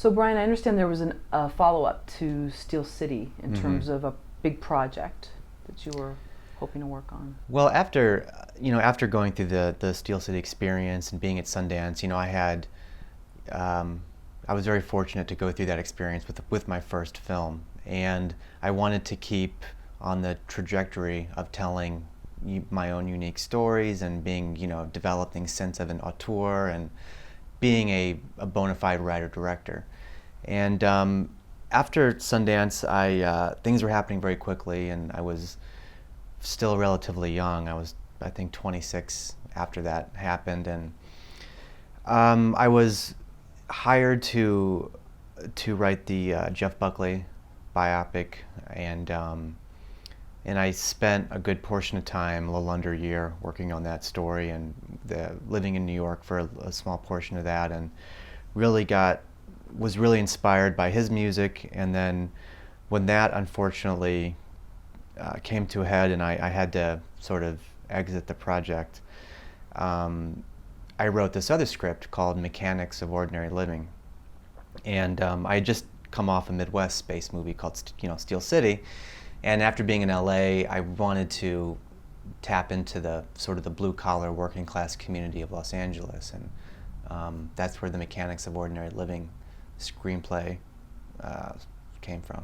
So Brian, I understand there was a follow-up to Steel City in terms of a big project that you were hoping to work on. Well, after going through the Steel City experience and being at Sundance, um, I was very fortunate to go through that experience with my first film, and I wanted to keep on the trajectory of telling my own unique stories and being, developing sense of an auteur and being a bona fide writer-director. And after Sundance, things were happening very quickly, and I was still relatively young. I was, I think, 26 after that happened, and I was hired to write the Jeff Buckley biopic, and I spent a good portion of time, a little under a year, working on that story and living in New York for a small portion of that, and was really inspired by his music. And then when that unfortunately came to a head and I had to sort of exit the project, I wrote this other script called Mechanics of Ordinary Living. And I had just come off a Midwest space movie called Steel City. And after being in LA, I wanted to tap into the sort of the blue-collar working class community of Los Angeles. And that's where the Mechanics of Ordinary Living screenplay came from.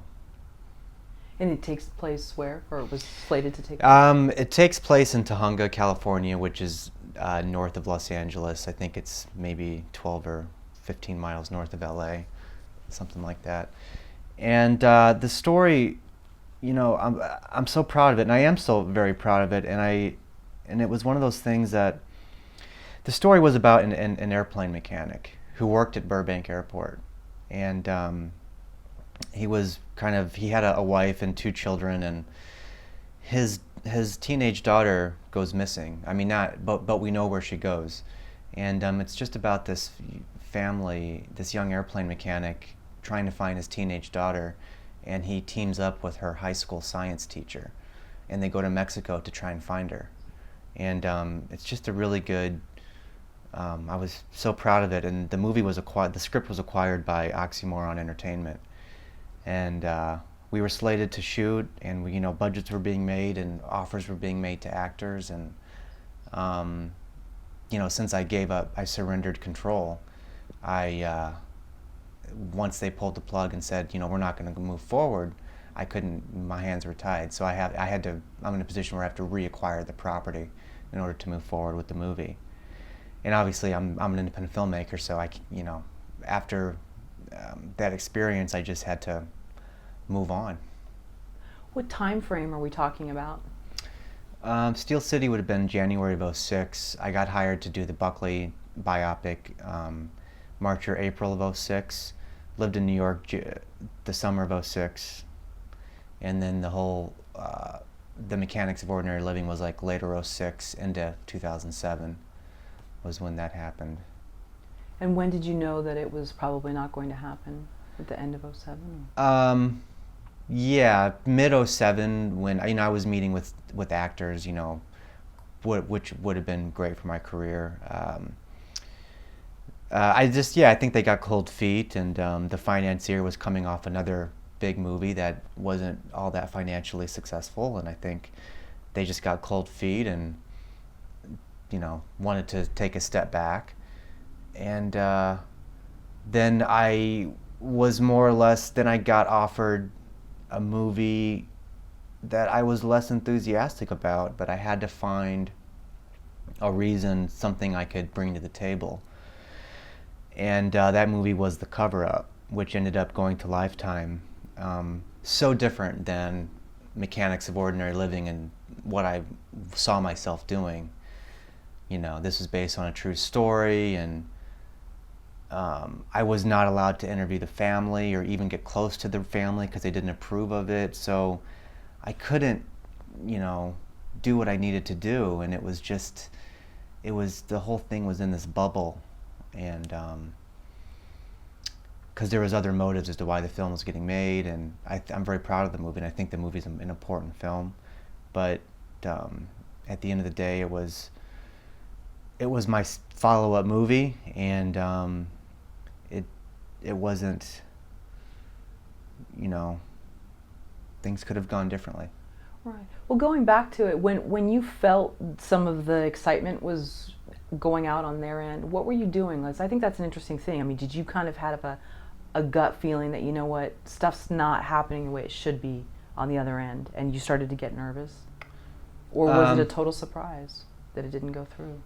And it takes place where, or it was slated to take place? It takes place in Tujunga, California, which is north of Los Angeles. I think it's maybe 12 or 15 miles north of LA, something like that. And the story, I'm so proud of it, and I am so very proud of it. And it was one of those things that the story was about an airplane mechanic who worked at Burbank Airport, and he had a wife and two children, and his teenage daughter goes missing. I mean, but we know where she goes, and it's just about this family, this young airplane mechanic trying to find his teenage daughter, and he teams up with her high school science teacher, and they go to Mexico to try and find her. And it's just a really good. I was so proud of it, and the script was acquired by Oxymoron Entertainment, and we were slated to shoot, and budgets were being made and offers were being made to actors, and since I surrendered control. Once they pulled the plug and said, we're not going to move forward, I couldn't. My hands were tied, so I'm in a position where I have to reacquire the property in order to move forward with the movie. And obviously, I'm an independent filmmaker, so after that experience, I just had to move on. What time frame are we talking about? Steel City would have been January of '06. I got hired to do the Buckley biopic March or April of '06. Lived in New York the summer of '06. And then the Mechanics of Ordinary Living was like later '06 into 2007 was when that happened. And when did you know that it was probably not going to happen? At the end of '07? Yeah, mid '07 when I was meeting with actors, which would have been great for my career. I think they got cold feet, and the financier was coming off another big movie that wasn't all that financially successful, and I think they just got cold feet and wanted to take a step back. And then I got offered a movie that I was less enthusiastic about, but I had to find a reason, something I could bring to the table. And that movie was The Cover-Up, which ended up going to Lifetime. So different than Mechanics of Ordinary Living and what I saw myself doing. This was based on a true story, and I was not allowed to interview the family or even get close to the family because they didn't approve of it. So I couldn't, do what I needed to do, and the whole thing was in this bubble, and because there was other motives as to why the film was getting made, and I'm very proud of the movie, and I think the movie's an important film, but at the end of the day, it was my follow-up movie, and it wasn't, you know, things could have gone differently. Right. Well, going back to it, when you felt some of the excitement was going out on their end, what were you doing? I think that's an interesting thing. I mean, did you kind of have a gut feeling that, you know what, stuff's not happening the way it should be on the other end, and you started to get nervous? Or was it a total surprise that it didn't go through?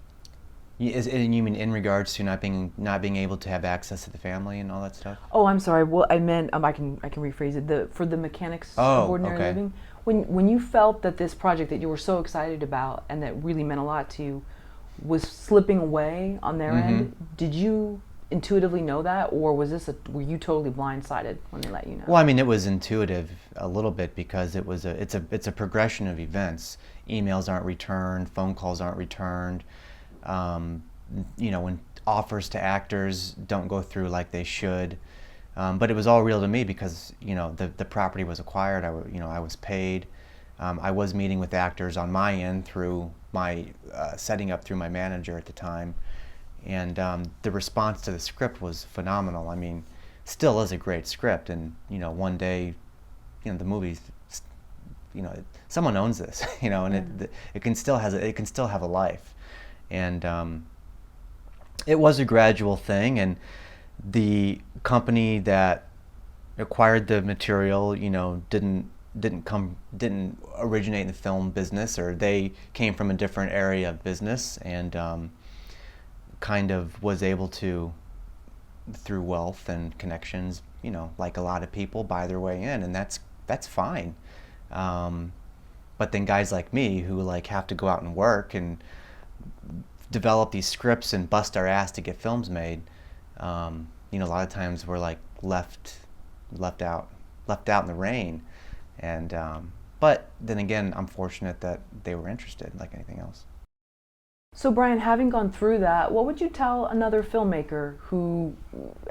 And you mean in regards to not being able to have access to the family and all that stuff? Oh, I'm sorry. Well, I meant I can rephrase it. For the mechanics of ordinary living, when you felt that this project that you were so excited about and that really meant a lot to you was slipping away on their end, did you intuitively know that, or were you totally blindsided when they let you know? Well, I mean, it was intuitive a little bit because it's a progression of events. Emails aren't returned, phone calls aren't returned. You know, when offers to actors don't go through like they should. But it was all real to me because, you know, the property was acquired. I was paid. I was meeting with actors on my end through my setting up through my manager at the time, and the response to the script was phenomenal. I mean, still is a great script, and you know, one day, you know, the movie's, you know, someone owns this, you know, and it can still have a life, and it was a gradual thing, and the company that acquired the material, you know, didn't originate in the film business, or they came from a different area of business, and kind of was able to, through wealth and connections, you know, like a lot of people, buy their way in, and that's fine. But then guys like me who like have to go out and work and develop these scripts and bust our ass to get films made, you know, a lot of times we're like left out in the rain. And but then again, I'm fortunate that they were interested, like anything else. So Brian, having gone through that, what would you tell another filmmaker who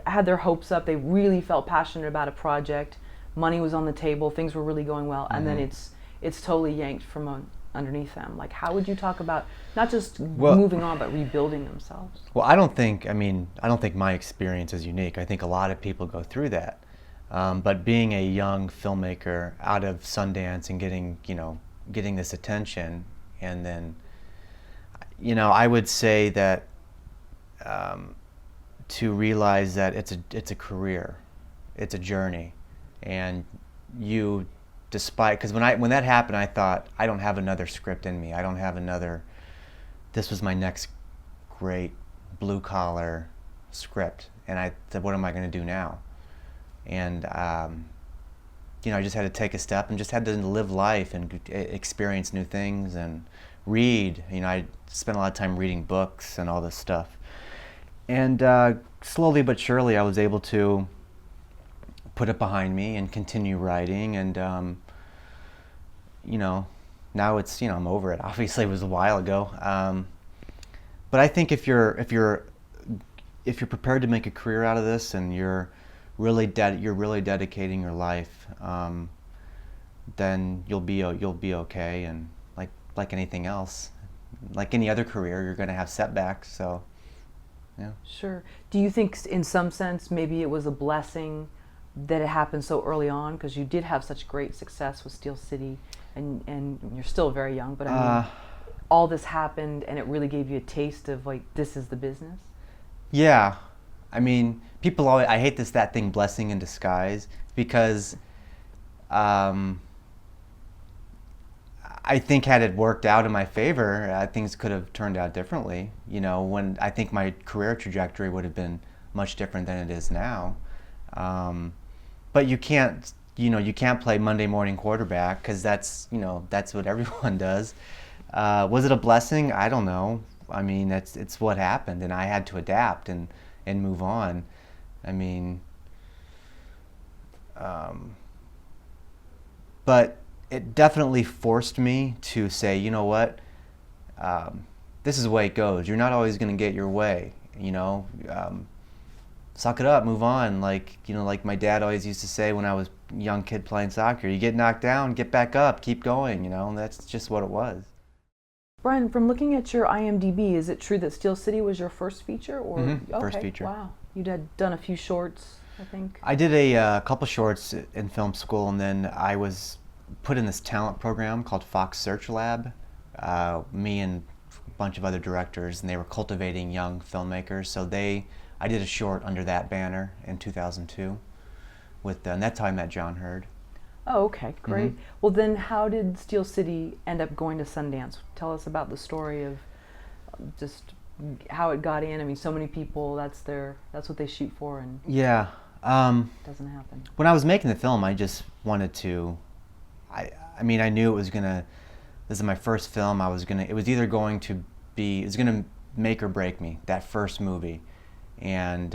had their hopes up, they really felt passionate about a project, money was on the table, things were really going well, and then it's totally yanked from underneath them? Like, how would you talk about not just moving on, but rebuilding themselves? Well, I don't think my experience is unique. I think a lot of people go through that. But being a young filmmaker out of Sundance and getting this attention, and then, you know, I would say that to realize that it's a career, it's a journey, and you, because when that happened, I thought, I don't have another script in me. I don't have another. This was my next great blue collar script, and I said, what am I going to do now? And you know, I just had to take a step and just had to live life and experience new things and read. You know, I spent a lot of time reading books and all this stuff. And slowly but surely, I was able to put it behind me and continue writing. And you know, now it's, you know, I'm over it. Obviously, it was a while ago. But I think if you're prepared to make a career out of this, and you're really dedicating your life, then you'll be okay. And like anything else, like any other career, you're going to have setbacks. So, yeah. Sure. Do you think, in some sense, maybe it was a blessing that it happened so early on, because you did have such great success with Steel City, and you're still very young, but I mean, all this happened, and it really gave you a taste of like, this is the business? Yeah. I mean, people always, I hate that thing, blessing in disguise, because I think had it worked out in my favor, things could have turned out differently. You know, when I think my career trajectory would have been much different than it is now. But you can't play Monday morning quarterback, because that's what everyone does. Was it a blessing? I don't know. I mean, it's what happened, and I had to adapt and move on. I mean, but it definitely forced me to say, you know what, this is the way it goes. You're not always going to get your way, you know. Suck it up, move on. Like, you know, like my dad always used to say when I was a young kid playing soccer, you get knocked down, get back up, keep going, you know, and that's just what it was. Brian, from looking at your IMDb, is it true that Steel City was your first feature? Or First feature. Wow. You'd had done a few shorts I think. I did a couple shorts in film school, and then I was put in this talent program called Fox Search Lab. Me and a bunch of other directors, and they were cultivating young filmmakers. So I did a short under that banner in 2002, and that's how I met John Hurd. Oh, okay, great. Mhm. Well, then how did Steel City end up going to Sundance? Tell us about the story of just how it got in. I mean, so many people, that's what they shoot for, and Yeah. it doesn't happen. When I was making the film, I just wanted to. I mean, I knew it was gonna. This is my first film. It was either going to be. It was gonna make or break me. That first movie, and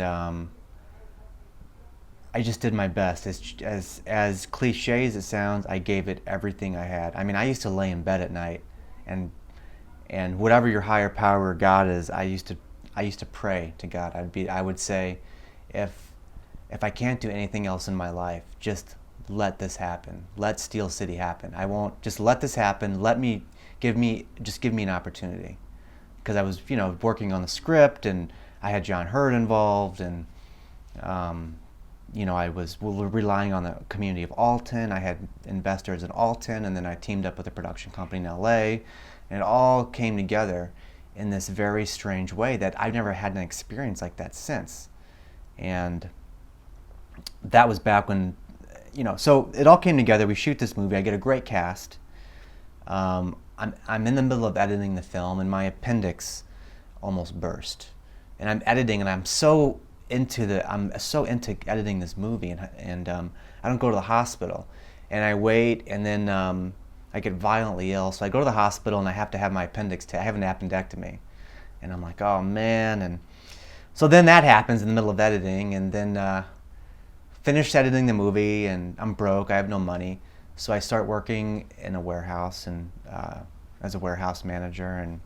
I just did my best. As cliche as it sounds, I gave it everything I had. I mean, I used to lay in bed at night, and whatever your higher power or God is, I used to pray to God. I would say, if I can't do anything else in my life, just let this happen. Let Steel City happen. I won't, just let this happen. Give me an opportunity. Because I was, working on the script, and I had John Hurd involved, and I was relying on the community of Alton. I had investors in Alton, and then I teamed up with a production company in LA, and it all came together in this very strange way that I've never had an experience like that since. And that was back when, so it all came together. We shoot this movie. I get a great cast. I'm in the middle of editing the film, and my appendix almost burst. And I'm editing, and I'm so into editing this movie, and I don't go to the hospital, and I wait, and then I get violently ill. So I go to the hospital, and I have to have my appendix. I have an appendectomy, and I'm like, oh man. And so then that happens in the middle of editing, and then finished editing the movie, and I'm broke. I have no money, so I start working in a warehouse and as a warehouse manager. And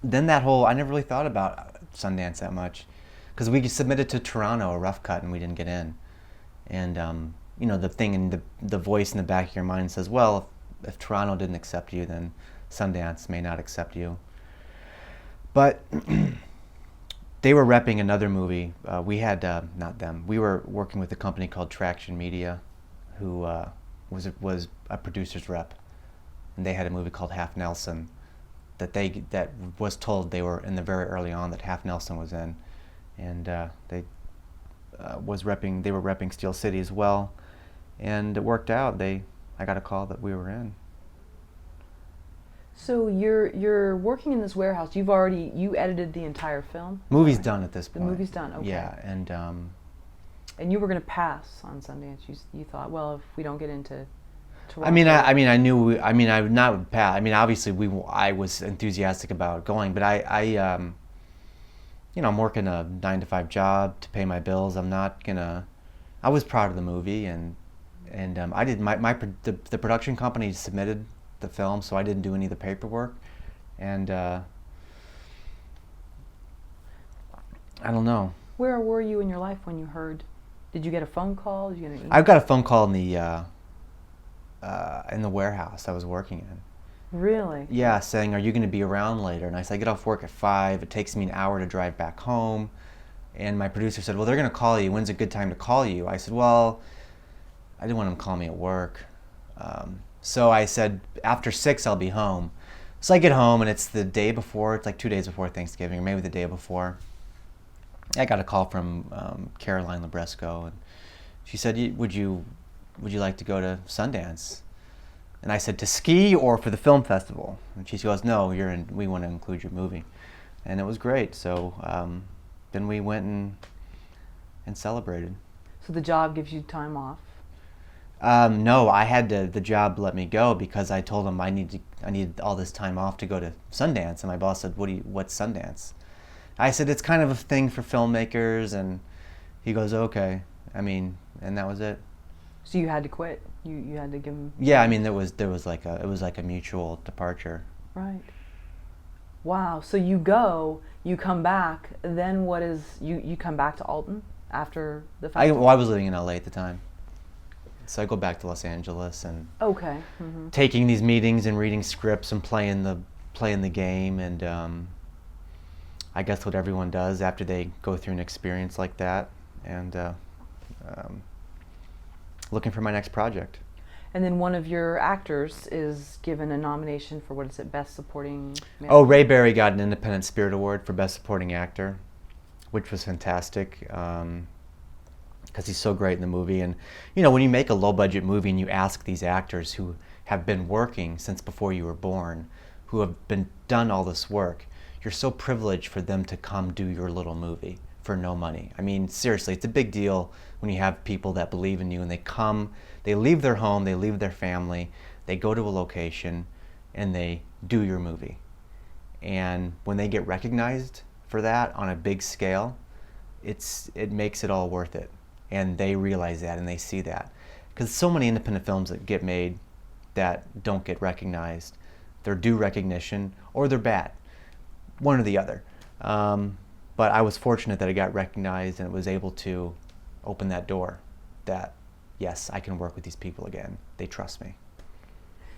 then I never really thought about Sundance that much, because we submitted to Toronto a rough cut and we didn't get in. And the thing in the voice in the back of your mind says, well, if Toronto didn't accept you, then Sundance may not accept you. But they were repping another movie. We had, not them, we were working with a company called Traction Media, who was a producer's rep. And they had a movie called Half Nelson that was told they were in the very early on that Half Nelson was in. And they were repping Steel City as well. And it worked out. I got a call that we were in. So you're working in this warehouse. You edited the entire film? Movie's done at this point. The movie's done. Okay. Yeah, and you were going to pass on Sundance. You thought, well, if we don't get into Toronto. I knew. I would not pass. I mean, obviously, I was enthusiastic about going, but I'm working a 9-to-5 job to pay my bills. I was proud of the movie, and I did the production company submitted the film, so I didn't do any of the paperwork, and I don't know. Where were you in your life when you heard? Did you get a phone call? Did you get an email? I got a phone call in the warehouse I was working in. Really? Yeah, saying, are you going to be around later? And I said, I get off work at 5. It takes me an hour to drive back home. And my producer said, well, they're going to call you. When's a good time to call you? I said, well, I didn't want them to call me at work. So I said, after 6, I'll be home. So I get home, and it's the day before. It's like 2 days before Thanksgiving, or maybe the day before. I got a call from Caroline Labresco, and she said, would you like to go to Sundance? And I said, to ski or for the film festival? And she goes, no, we want to include your movie. And it was great. So then we went and celebrated. So the job gives you time off? No, I had the job let me go because I told them I need all this time off to go to Sundance. And my boss said, what's Sundance? I said, it's kind of a thing for filmmakers. And he goes, okay. And that was it. So you had to quit. You had to give him. Yeah, it was like a mutual departure. Right. Wow. So you come back. Then what is you come back to Alton after the festival? I was living in LA at the time, so I go back to Los Angeles and okay. Mm-hmm. taking these meetings and reading scripts and playing the game, and I guess what everyone does after they go through an experience like that. and um, looking for my next project. And then one of your actors is given a nomination for, what is it, Best Supporting Male? Oh, Ray Berry got an Independent Spirit Award for Best Supporting Actor, which was fantastic, because he's so great in the movie. And you know, when you make a low-budget movie and you ask these actors who have been working since before you were born, who have done all this work, you're so privileged for them to come do your little movie for no money. I mean, seriously, it's a big deal when you have people that believe in you and they come, they leave their home, they leave their family, they go to a location, and they do your movie. And when they get recognized for that on a big scale, it makes it all worth it. And they realize that and they see that. Because so many independent films that get made that don't get recognized, they're due recognition or they're bad, one or the other. But I was fortunate that I got recognized and was able to open that door that, yes, I can work with these people again. They trust me.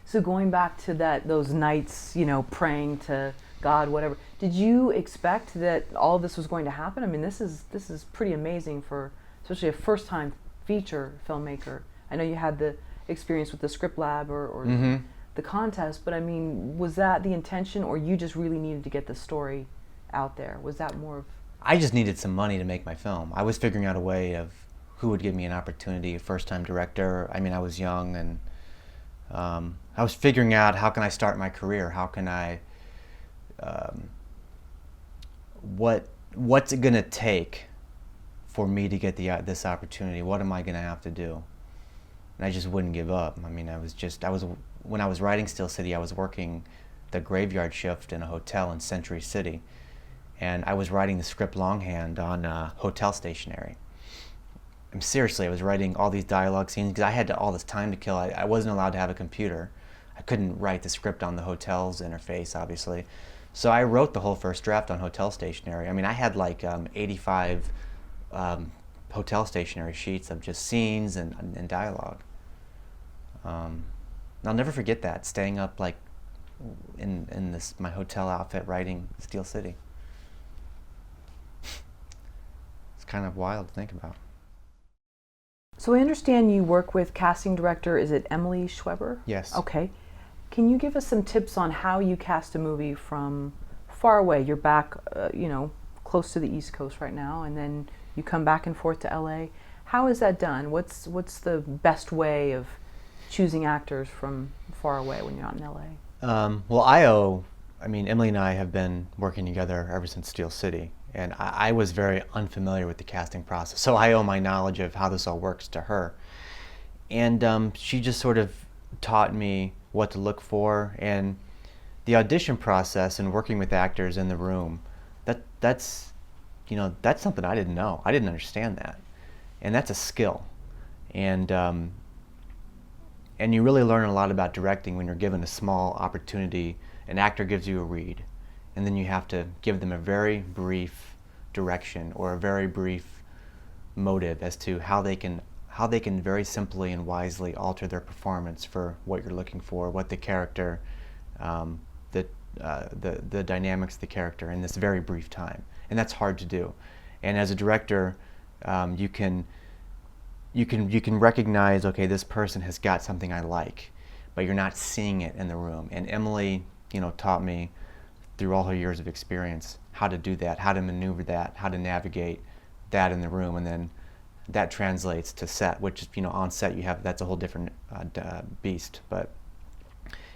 So going back to those nights, you know, praying to God, whatever, did you expect that all this was going to happen? I mean, this is pretty amazing for especially a first-time feature filmmaker. I know you had the experience with the script lab or the contest, but I mean, was that the intention, or you just really needed to get the story out there? Was that more of... I just needed some money to make my film. I was figuring out a way of who would give me an opportunity, a first-time director. I mean, I was young, and I was figuring out, how can I start my career? How can I, what's it gonna take for me to get this opportunity? What am I gonna have to do? And I just wouldn't give up. I mean, when I was writing Steel City, I was working the graveyard shift in a hotel in Century City, and I was writing the script longhand on hotel stationery. And seriously, I was writing all these dialogue scenes because I had all this time to kill. I wasn't allowed to have a computer. I couldn't write the script on the hotel's interface, obviously. So I wrote the whole first draft on hotel stationery. I mean, I had like 85 hotel stationery sheets of just scenes and dialogue. I'll never forget that, staying up like in my hotel outfit writing Steel City. It's kind of wild to think about. So I understand you work with casting director, is it Emily Schweber? Yes. Okay. Can you give us some tips on how you cast a movie from far away? You're back, you know, close to the East Coast right now, and then you come back and forth to LA. How is that done? What's the best way of choosing actors from far away when you're out in LA? Well, Emily and I have been working together ever since Steel City, and I was very unfamiliar with the casting process, so I owe my knowledge of how this all works to her. And she just sort of taught me what to look for, and the audition process and working with actors in the room, that's something I didn't know. I didn't understand that, and that's a skill. And you really learn a lot about directing when you're given a small opportunity. An actor gives you a read, and then you have to give them a very brief direction or a very brief motive as to how they can very simply and wisely alter their performance for what you're looking for, what the character, the dynamics of the character in this very brief time. And that's hard to do. And as a director, you can recognize, okay, this person has got something I like, but you're not seeing it in the room. And Emily, taught me through all her years of experience how to do that, how to maneuver that, how to navigate that in the room, and then that translates to set, which is, on set that's a whole different beast. But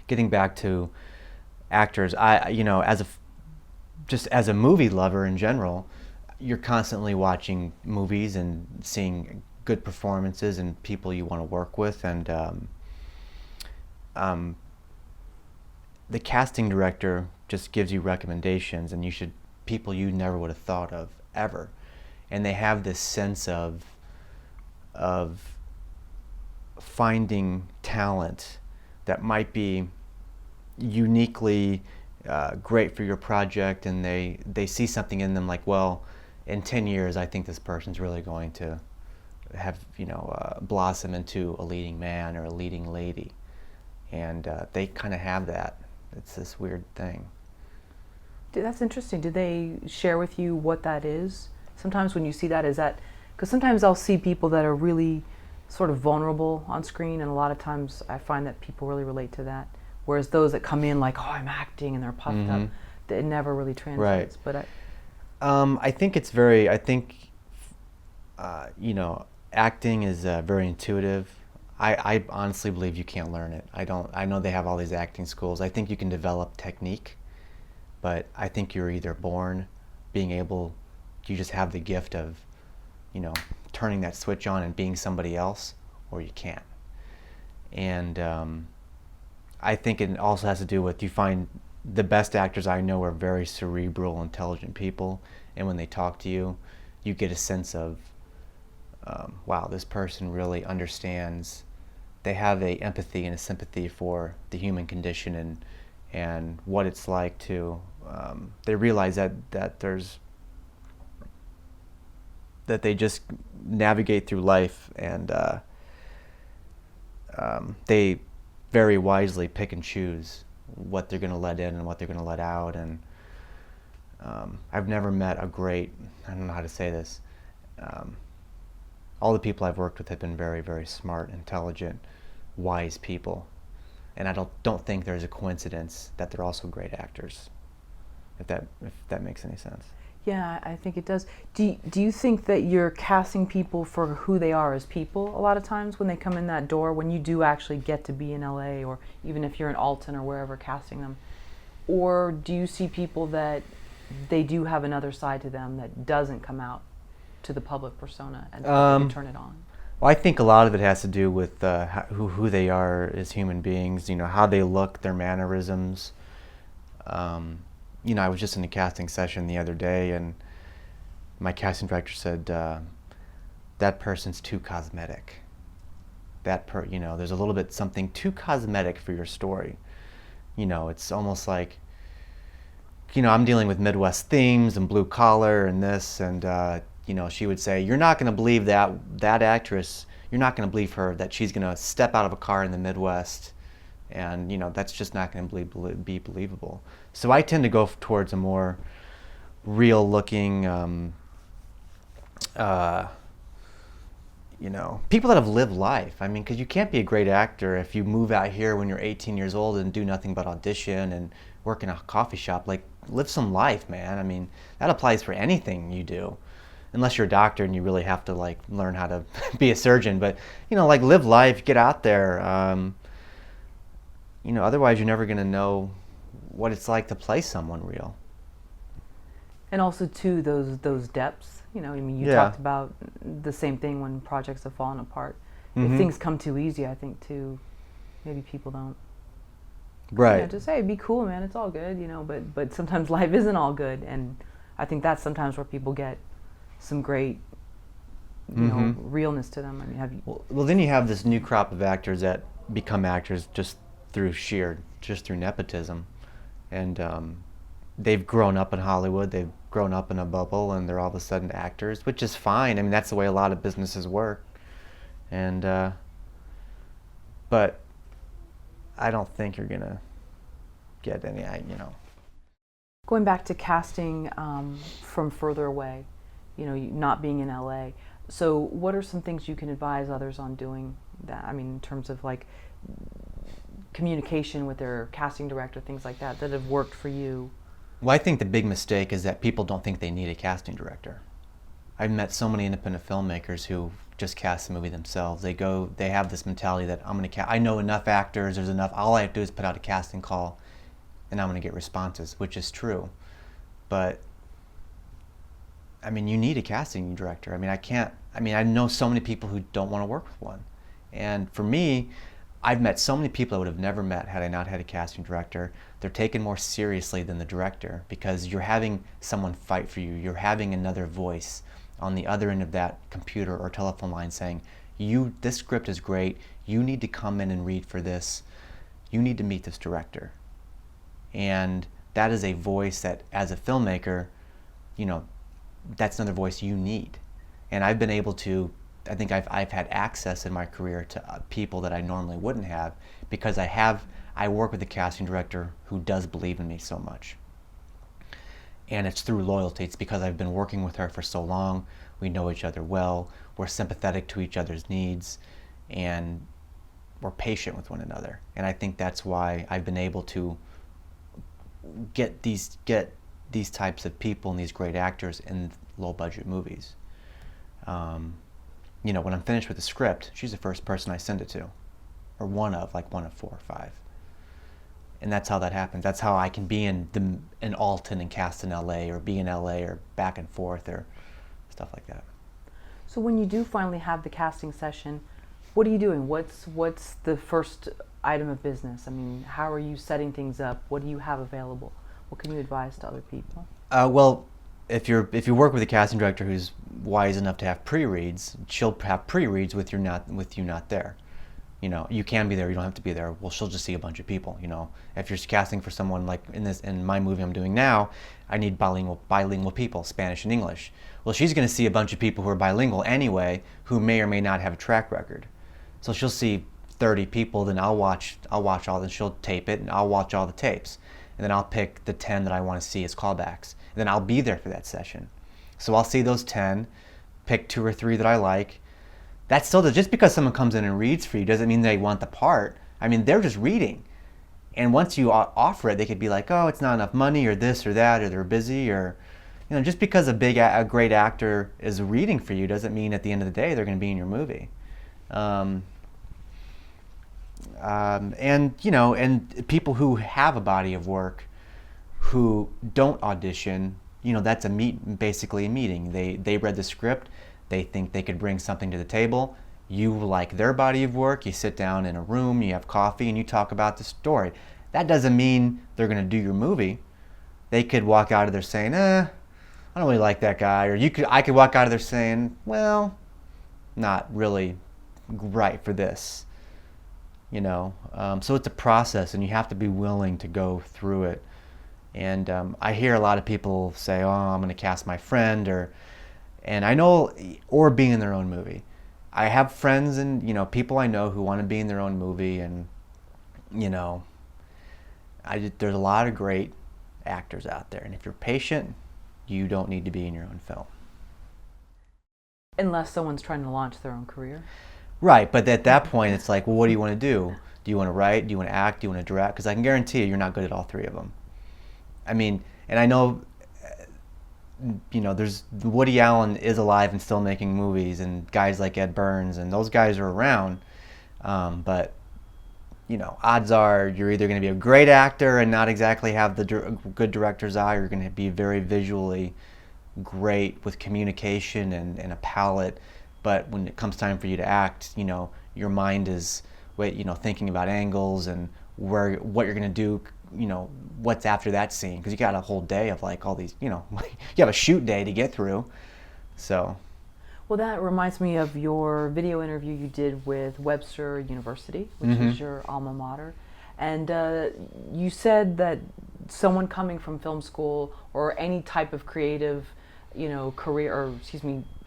getting back to actors, just as a movie lover in general, you're constantly watching movies and seeing good performances and people you want to work with, and the casting director just gives you recommendations, and people you never would have thought of ever, and they have this sense of finding talent that might be uniquely great for your project, and they see something in them like, well, in 10 years I think this person's really going to have blossom into a leading man or a leading lady, and they kind of have that. It's this weird thing. That's interesting. Do they share with you what that is? Sometimes when you see that, is that Because sometimes I'll see people that are really sort of vulnerable on screen, and a lot of times I find that people really relate to that. Whereas those that come in like, oh, I'm acting, and they're puffed up, it never really translates. Right. But I think it's very. I think, you know, acting is very intuitive. I honestly believe you can't learn it. I don't. I know they have all these acting schools. I think you can develop technique, but I think you're either born being able. You just have the gift of, you know, turning that switch on and being somebody else, or you can't. And I think it also has to do with, you find the best actors I know are very cerebral, intelligent people, and when they talk to you, you get a sense of, wow, this person really understands. They have a empathy and a sympathy for the human condition and what it's like to. They realize that they just navigate through life, and they very wisely pick and choose what they're going to let in and what they're going to let out. And I've never met a great, I don't know how to say this, all the people I've worked with have been very, very smart, intelligent, wise people. And I don't think there's a coincidence that they're also great actors, if that makes any sense. yeah, I think it does. Do you think that you're casting people for who they are as people a lot of times when they come in that door, when you do actually get to be in LA, or even if you're in Alton or wherever casting them? Or do you see people that they do have another side to them that doesn't come out to the public persona and you turn it on? Well, I think a lot of it has to do with who they are as human beings, you know, how they look, their mannerisms. You know, I was just in a casting session the other day, and my casting director said, that person's too cosmetic. You know, there's a little bit something too cosmetic for your story. You know, it's almost like, you know, I'm dealing with Midwest themes and blue collar and this, and you know, she would say, you're not going to believe that actress, you're not going to believe her, that she's going to step out of a car in the Midwest, and you know, that's just not going to be believable. So I tend to go towards a more real looking, you know, people that have lived life. I mean, because you can't be a great actor if you move out here when you're 18 years old and do nothing but audition and work in a coffee shop. Like, live some life, man. I mean, that applies for anything you do, unless you're a doctor and you really have to like learn how to be a surgeon. But you know, like, live life, get out there. You know, otherwise you're never going to know what it's like to play someone real. And also too, those depths. You know, I mean, you Yeah. talked about the same thing when projects have fallen apart. If things come too easy, I think too, maybe people don't. Right. You know, just say, be cool, man. It's all good. You know, but sometimes life isn't all good, and I think that's sometimes where people get some great, you know, realness to them. I mean, have you? Well, then you have this new crop of actors that become actors just through nepotism, and they've grown up in Hollywood, they've grown up in a bubble, and they're all of a sudden actors, which is fine. I mean, that's the way a lot of businesses work, and but I don't think you're gonna get any, you know. Going back to casting from further away, you know, not being in LA. So what are some things you can advise others on doing that? I mean, in terms of like communication with their casting director, things like that have worked for you? Well, I think the big mistake is that people don't think they need a casting director. I've met so many independent filmmakers who just cast the movie themselves. They have this mentality that I know enough actors, there's enough, all I have to do is put out a casting call and I'm going to get responses, which is true. But I mean, you need a casting director. I mean, I know so many people who don't want to work with one. And for me, I've met so many people I would have never met had I not had a casting director. They're taken more seriously than the director because you're having someone fight for you. You're having another voice on the other end of that computer or telephone line saying, this script is great. You need to come in and read for this. You need to meet this director. And that is a voice that, as a filmmaker, you know, that's another voice you need. And I've been able to, I think I've had access in my career to people that I normally wouldn't have because I work with a casting director who does believe in me so much. And it's through loyalty. It's because I've been working with her for so long. we know each other well, we're sympathetic to each other's needs, and we're patient with one another. And I think that's why I've been able to get these types of people and these great actors in low budget movies. You know, when I'm finished with the script, she's the first person I send it to, or one of 4 or 5. And that's how that happens. That's how I can be in Alton and cast in LA, or be in LA, or back and forth, or stuff like that. So when you do finally have the casting session, what are you doing? What's the first item of business? I mean, how are you setting things up? What do you have available? What can you advise to other people? Well, if you work with a casting director who's wise enough to have pre-reads, she'll have pre-reads with you not there. You know, you can be there, you don't have to be there. Well, she'll just see a bunch of people, you know. If you're casting for someone like in my movie I'm doing now, I need bilingual people, Spanish and English. Well, she's going to see a bunch of people who are bilingual anyway, who may or may not have a track record. So she'll see 30 people, then I'll watch all, then she'll tape it, and I'll watch all the tapes. And then I'll pick the 10 that I want to see as callbacks. And then I'll be there for that session. So I'll see those 10, pick 2 or 3 that I like. That's still just because someone comes in and reads for you doesn't mean they want the part. I mean, they're just reading. And once you offer it, they could be like, oh, it's not enough money, or this or that, or they're busy, or, you know, just because a great actor is reading for you doesn't mean at the end of the day they're going to be in your movie. And you know, and people who have a body of work who don't audition, you know, that's basically a meeting. They read the script, they think they could bring something to the table. You like their body of work, you sit down in a room, you have coffee, and you talk about the story. That doesn't mean they're going to do your movie. They could walk out of there saying, I don't really like that guy, or I could walk out of there saying, well, not really right for this. You know, so it's a process, and you have to be willing to go through it. And I hear a lot of people say, "Oh, I'm going to cast my friend," and I know, or being in their own movie. I have friends and, you know, people I know who want to be in their own movie, and, you know, there's a lot of great actors out there, and if you're patient, you don't need to be in your own film. Unless someone's trying to launch their own career. Right, but at that point, it's like, well, what do you want to do? Do you want to write? Do you want to act? Do you want to direct? Because I can guarantee you're not good at all 3 of them. I mean, and I know, you know, there's Woody Allen is alive and still making movies, and guys like Ed Burns, and those guys are around. But, you know, odds are you're either going to be a great actor and not exactly have the good director's eye, or you're going to be very visually great with communication and a palette. But when it comes time for you to act, you know, your mind is, you know, thinking about angles and what you're going to do, you know, what's after that scene. Because you got a whole day of like all these, you know, you have a shoot day to get through. So. Well, that reminds me of your video interview you did with Webster University, which is your alma mater. And you said that someone coming from film school or any type of creative, you know, career, or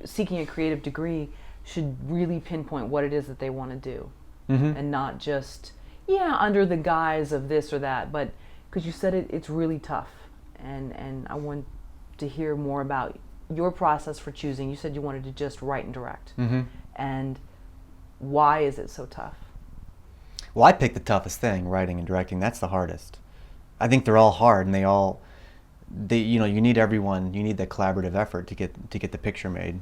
seeking a creative degree, should really pinpoint what it is that they want to do, and not just, under the guise of this or that. But because you said it's really tough, and I want to hear more about your process for choosing. You said you wanted to just write and direct, and why is it so tough? Well, I picked the toughest thing, writing and directing. That's the hardest. I think they're all hard, and you know, you need everyone. You need that collaborative effort to get the picture made.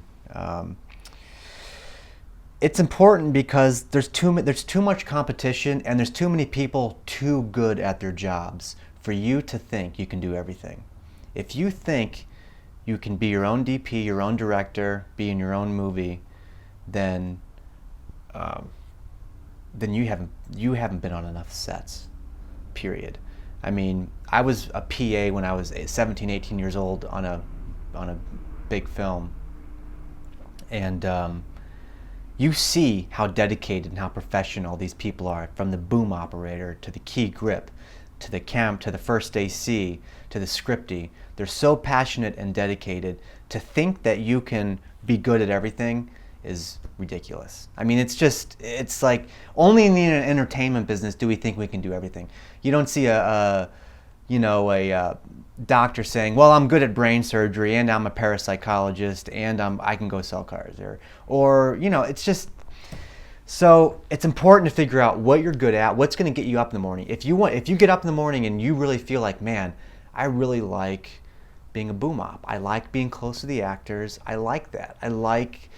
It's important because there's too much competition, and there's too many people too good at their jobs for you to think you can do everything. If you think you can be your own DP, your own director, be in your own movie, then you haven't been on enough sets. Period. I mean, I was a PA when I was 17, 18 years old on a big film, and you see how dedicated and how professional these people are, from the boom operator to the key grip, to the cam, to the first AC, to the scripty. They're so passionate and dedicated. To think that you can be good at everything is ridiculous. I mean, it's like only in the entertainment business do we think we can do everything. You don't see a doctor saying, well, I'm good at brain surgery and I'm a parapsychologist and I can go sell cars, or it's just, so it's important to figure out what you're good at, what's going to get you up in the morning. If you get up in the morning and you really feel like, man, I really like being a boom op, I like being close to the actors, I like that, I like,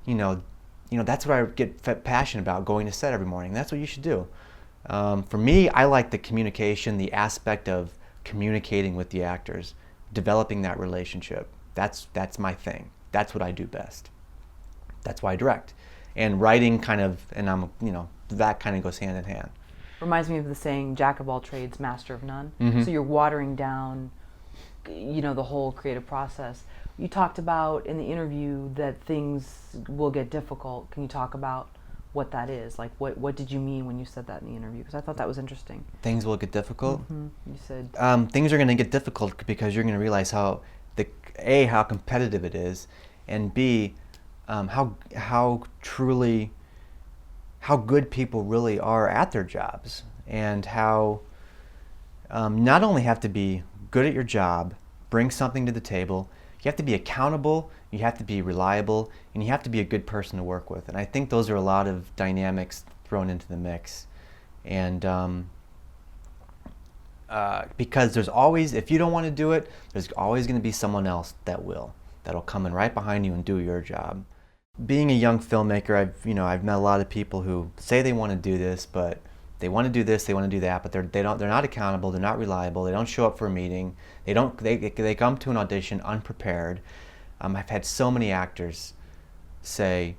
that's what I get passionate about, going to set every morning. That's what you should do. For me, I like the communication, the aspect of communicating with the actors, developing that relationship. That's my thing. That's what I do best. That's why I direct. And writing that kind of goes hand in hand. Reminds me of the saying, jack of all trades, master of none. Mm-hmm. So you're watering down, the whole creative process. You talked about in the interview that things will get difficult. Can you talk about what that is? Like, what did you mean when you said that in the interview? Because I thought that was interesting. Things will get difficult? Mm-hmm. You said... things are going to get difficult because you're going to realize how competitive it is, and B, how good people really are at their jobs, and how not only have to be good at your job, bring something to the table, you have to be accountable, you have to be reliable, and you have to be a good person to work with. And I think those are a lot of dynamics thrown into the mix. And because there's always, if you don't want to do it, there's always going to be someone else that'll come in right behind you and do your job. Being a young filmmaker, I've met a lot of people who say they want to do this, but they want to do this, they want to do that, but they're not accountable, they're not reliable, they don't show up for a meeting, they come to an audition unprepared. I've had so many actors say,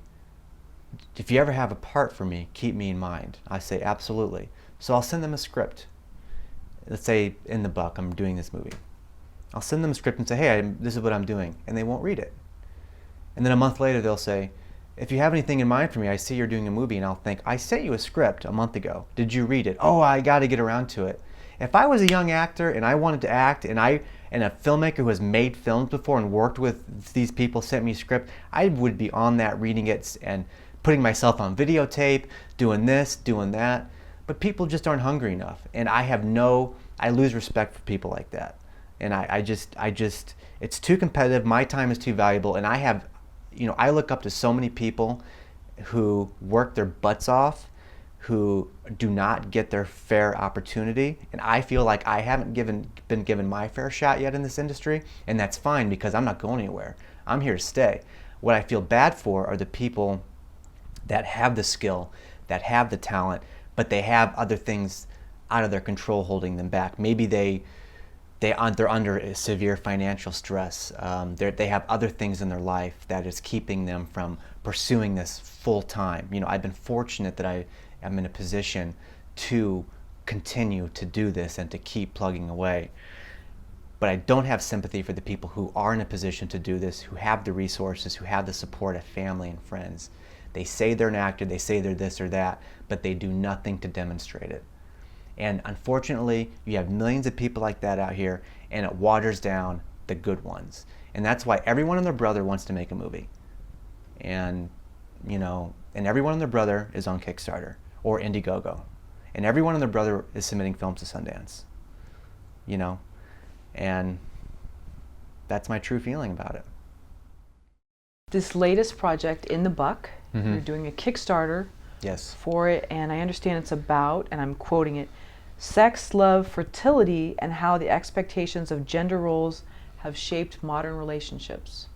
if you ever have a part for me, keep me in mind. I say, absolutely. So I'll send them a script. Let's say in the Buck, I'm doing this movie. I'll send them a script and say, hey, this is what I'm doing, and they won't read it. And then a month later they'll say, if you have anything in mind for me, I see you're doing a movie, and I'll think, I sent you a script a month ago. Did you read it? Oh, I got to get around to it. If I was a young actor and I wanted to act, and a filmmaker who has made films before and worked with these people sent me a script, I would be on that, reading it and putting myself on videotape, doing this, doing that. But people just aren't hungry enough, and I lose respect for people like that. And I just, it's too competitive. My time is too valuable, and I look up to so many people who work their butts off, who do not get their fair opportunity, and I feel like I haven't been given my fair shot yet in this industry, and that's fine because I'm not going anywhere. I'm here to stay. What I feel bad for are the people that have the skill, that have the talent, but they have other things out of their control holding them back. Maybe they're under severe financial stress. They have other things in their life that is keeping them from pursuing this full time. I've been fortunate that I am in a position to continue to do this and to keep plugging away. But I don't have sympathy for the people who are in a position to do this, who have the resources, who have the support of family and friends. They say they're an actor, they say they're this or that, but they do nothing to demonstrate it. And unfortunately, you have millions of people like that out here, and it waters down the good ones. And that's why everyone and their brother wants to make a movie. And, and everyone and their brother is on Kickstarter or Indiegogo. And everyone and their brother is submitting films to Sundance. And that's my true feeling about it. This latest project, In the Buck, Mm-hmm. you're doing a Kickstarter Yes. for it, and I understand it's about, and I'm quoting it, sex, love, fertility, and how the expectations of gender roles have shaped modern relationships.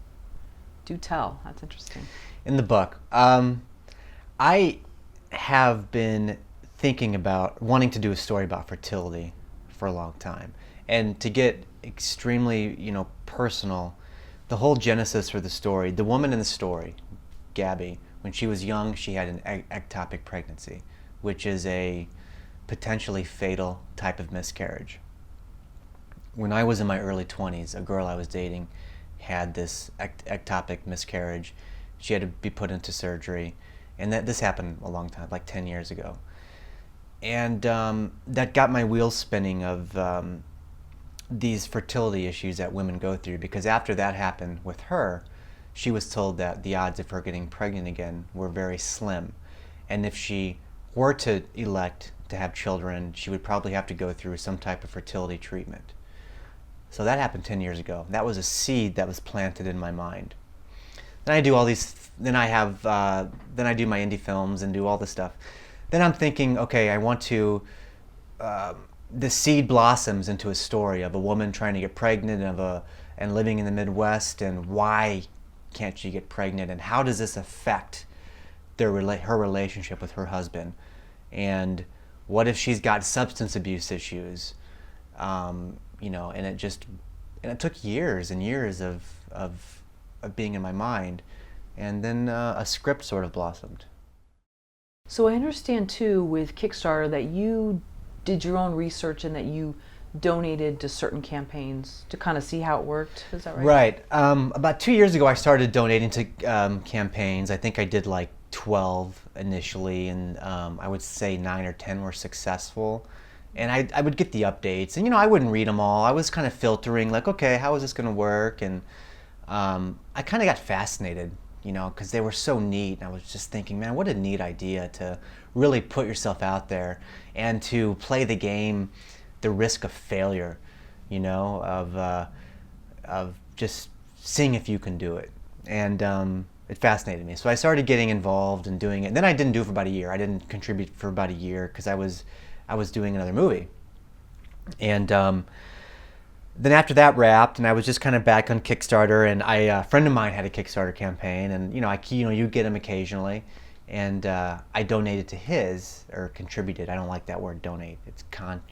Do tell. That's interesting. In the Buck, I have been thinking about wanting to do a story about fertility for a long time. And to get extremely, personal, the whole genesis for the story, the woman in the story, Gabby, when she was young, she had an ectopic pregnancy, which is a potentially fatal type of miscarriage. When I was in my early 20s, a girl I was dating had this ectopic miscarriage. She had to be put into surgery, and this happened a long time, like 10 years ago. And that got my wheels spinning of these fertility issues that women go through, because after that happened with her, she was told that the odds of her getting pregnant again were very slim. And if she were to elect to have children, she would probably have to go through some type of fertility treatment. So that happened 10 years ago. That was a seed that was planted in my mind. Then I do all these, then I do my indie films and do all this stuff. Then I'm thinking, okay, I want to, the seed blossoms into a story of a woman trying to get pregnant and living in the Midwest, and why can't she get pregnant, and how does this affect her relationship with her husband, and what if she's got substance abuse issues, and it took years and years of being in my mind, and then a script sort of blossomed. So I understand too with Kickstarter that you did your own research and that you donated to certain campaigns to kind of see how it worked. Is that right? Right. About 2 years ago, I started donating to campaigns. I think I did like 12 initially, and I would say 9 or 10 were successful. And I would get the updates, and I wouldn't read them all. I was kind of filtering, like, okay, how is this going to work? And I kind of got fascinated, because they were so neat. And I was just thinking, man, what a neat idea to really put yourself out there and to play the game, the risk of failure, of just seeing if you can do it. And it fascinated me. So I started getting involved and doing it. And then I didn't do it for about a year. I didn't contribute for about a year because I was doing another movie. And then after that wrapped, and I was just kind of back on Kickstarter, and a friend of mine had a Kickstarter campaign, and you get them occasionally, and I donated to his, or contributed. I don't like that word, donate. It's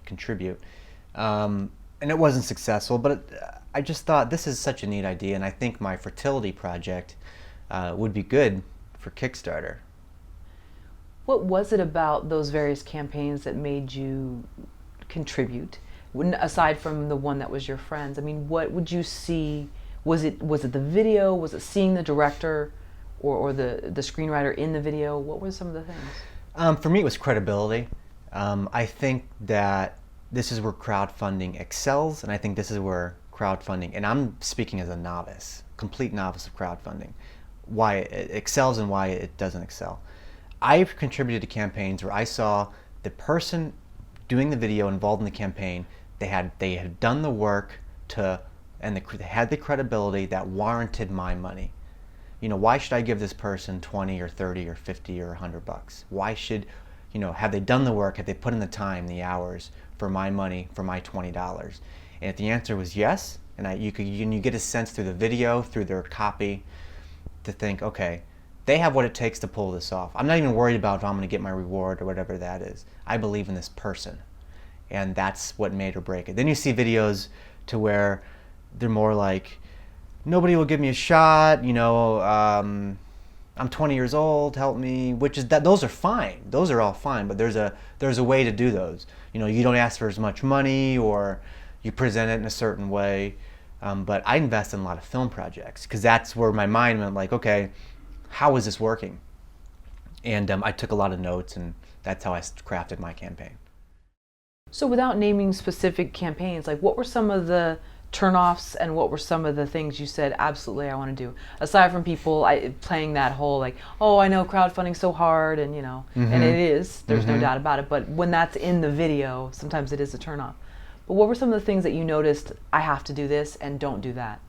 contribute, and it wasn't successful. But I just thought, this is such a neat idea, and I think my fertility project would be good for Kickstarter. What was it about those various campaigns that made you contribute? Aside from the one that was your friend's, I mean, what would you see? Was it the video? Was it seeing the director or the screenwriter in the video? What were some of the things? For me, it was credibility. I think that this is where crowdfunding excels, and I think this is where crowdfunding, and I'm speaking as a novice, complete novice of crowdfunding, why it excels and why it doesn't excel. I've contributed to campaigns where I saw the person doing the video involved in the campaign, they had done the work and they had the credibility that warranted my money. Why should I give this person 20 or 30 or 50 or $100? Why should, have they done the work? Have they put in the time, the hours for my money, for my $20? And if the answer was yes, and you get a sense through the video, through their copy, to think, okay, they have what it takes to pull this off. I'm not even worried about if I'm going to get my reward or whatever that is. I believe in this person. And that's what made or break it. Then you see videos to where they're more like, nobody will give me a shot, I'm 20 years old, help me, those are fine. Those are all fine, but there's a way to do those. You don't ask for as much money, or you present it in a certain way. But I invest in a lot of film projects because that's where my mind went, like, okay, how is this working? And I took a lot of notes, and that's how I crafted my campaign. So without naming specific campaigns, like what were some of the turnoffs and what were some of the things you said, absolutely I want to do? Aside from people playing that whole like, oh, I know crowdfunding's so hard, and and it is, there's no doubt about it, but when that's in the video, sometimes it is a turnoff. But what were some of the things that you noticed, I have to do this and don't do that?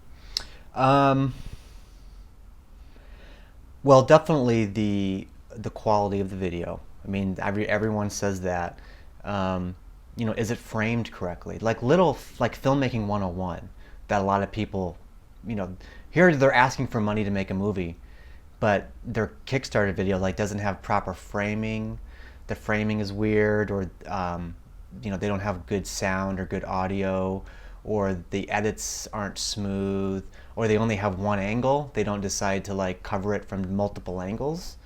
Well, definitely the quality of the video. I mean, everyone says that. Is it framed correctly? Like Filmmaking 101 that a lot of people, here they're asking for money to make a movie, but their Kickstarter video doesn't have proper framing. The framing is weird, or they don't have good sound or good audio, or the edits aren't smooth, or they only have one angle. They don't decide to cover it from multiple angles.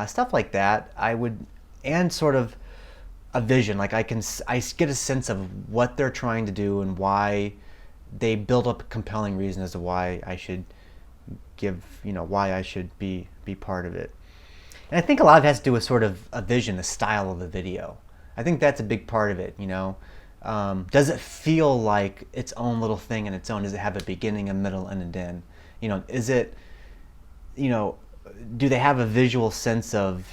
Stuff like that. And sort of a vision. I get a sense of what they're trying to do and why they build up a compelling reason as to why I should why I should be part of it. And I think a lot of it has to do with sort of a vision, the style of the video. I think that's a big part of it, Does it feel like its own little thing in its own? Does it have a beginning, a middle, and an end? Is it, do they have a visual sense of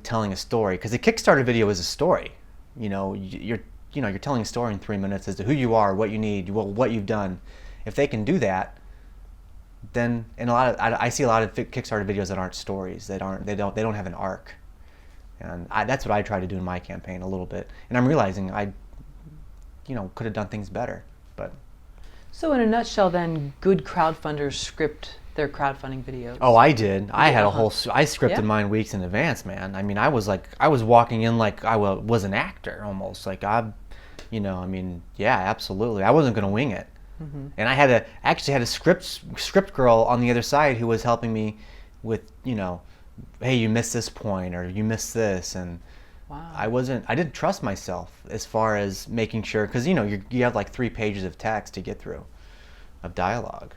telling a story, because the Kickstarter video is a story. You're telling a story in 3 minutes as to who you are, what you need, what you've done. If they can do that, then I see a lot of Kickstarter videos that aren't stories. They don't have an arc, and that's what I try to do in my campaign a little bit. And I'm realizing I could have done things better, but. So in a nutshell, then, good crowdfunders script their crowdfunding videos. Oh, I did. I had I scripted Yeah. mine weeks in advance, man. I mean, I was walking in like I was an actor almost. Like yeah, absolutely. I wasn't gonna wing it. And I actually had a script girl on the other side who was helping me with, hey, you missed this point, or you missed this, and Wow. I didn't trust myself as far as making sure, because you have like 3 pages of text to get through, of dialogue.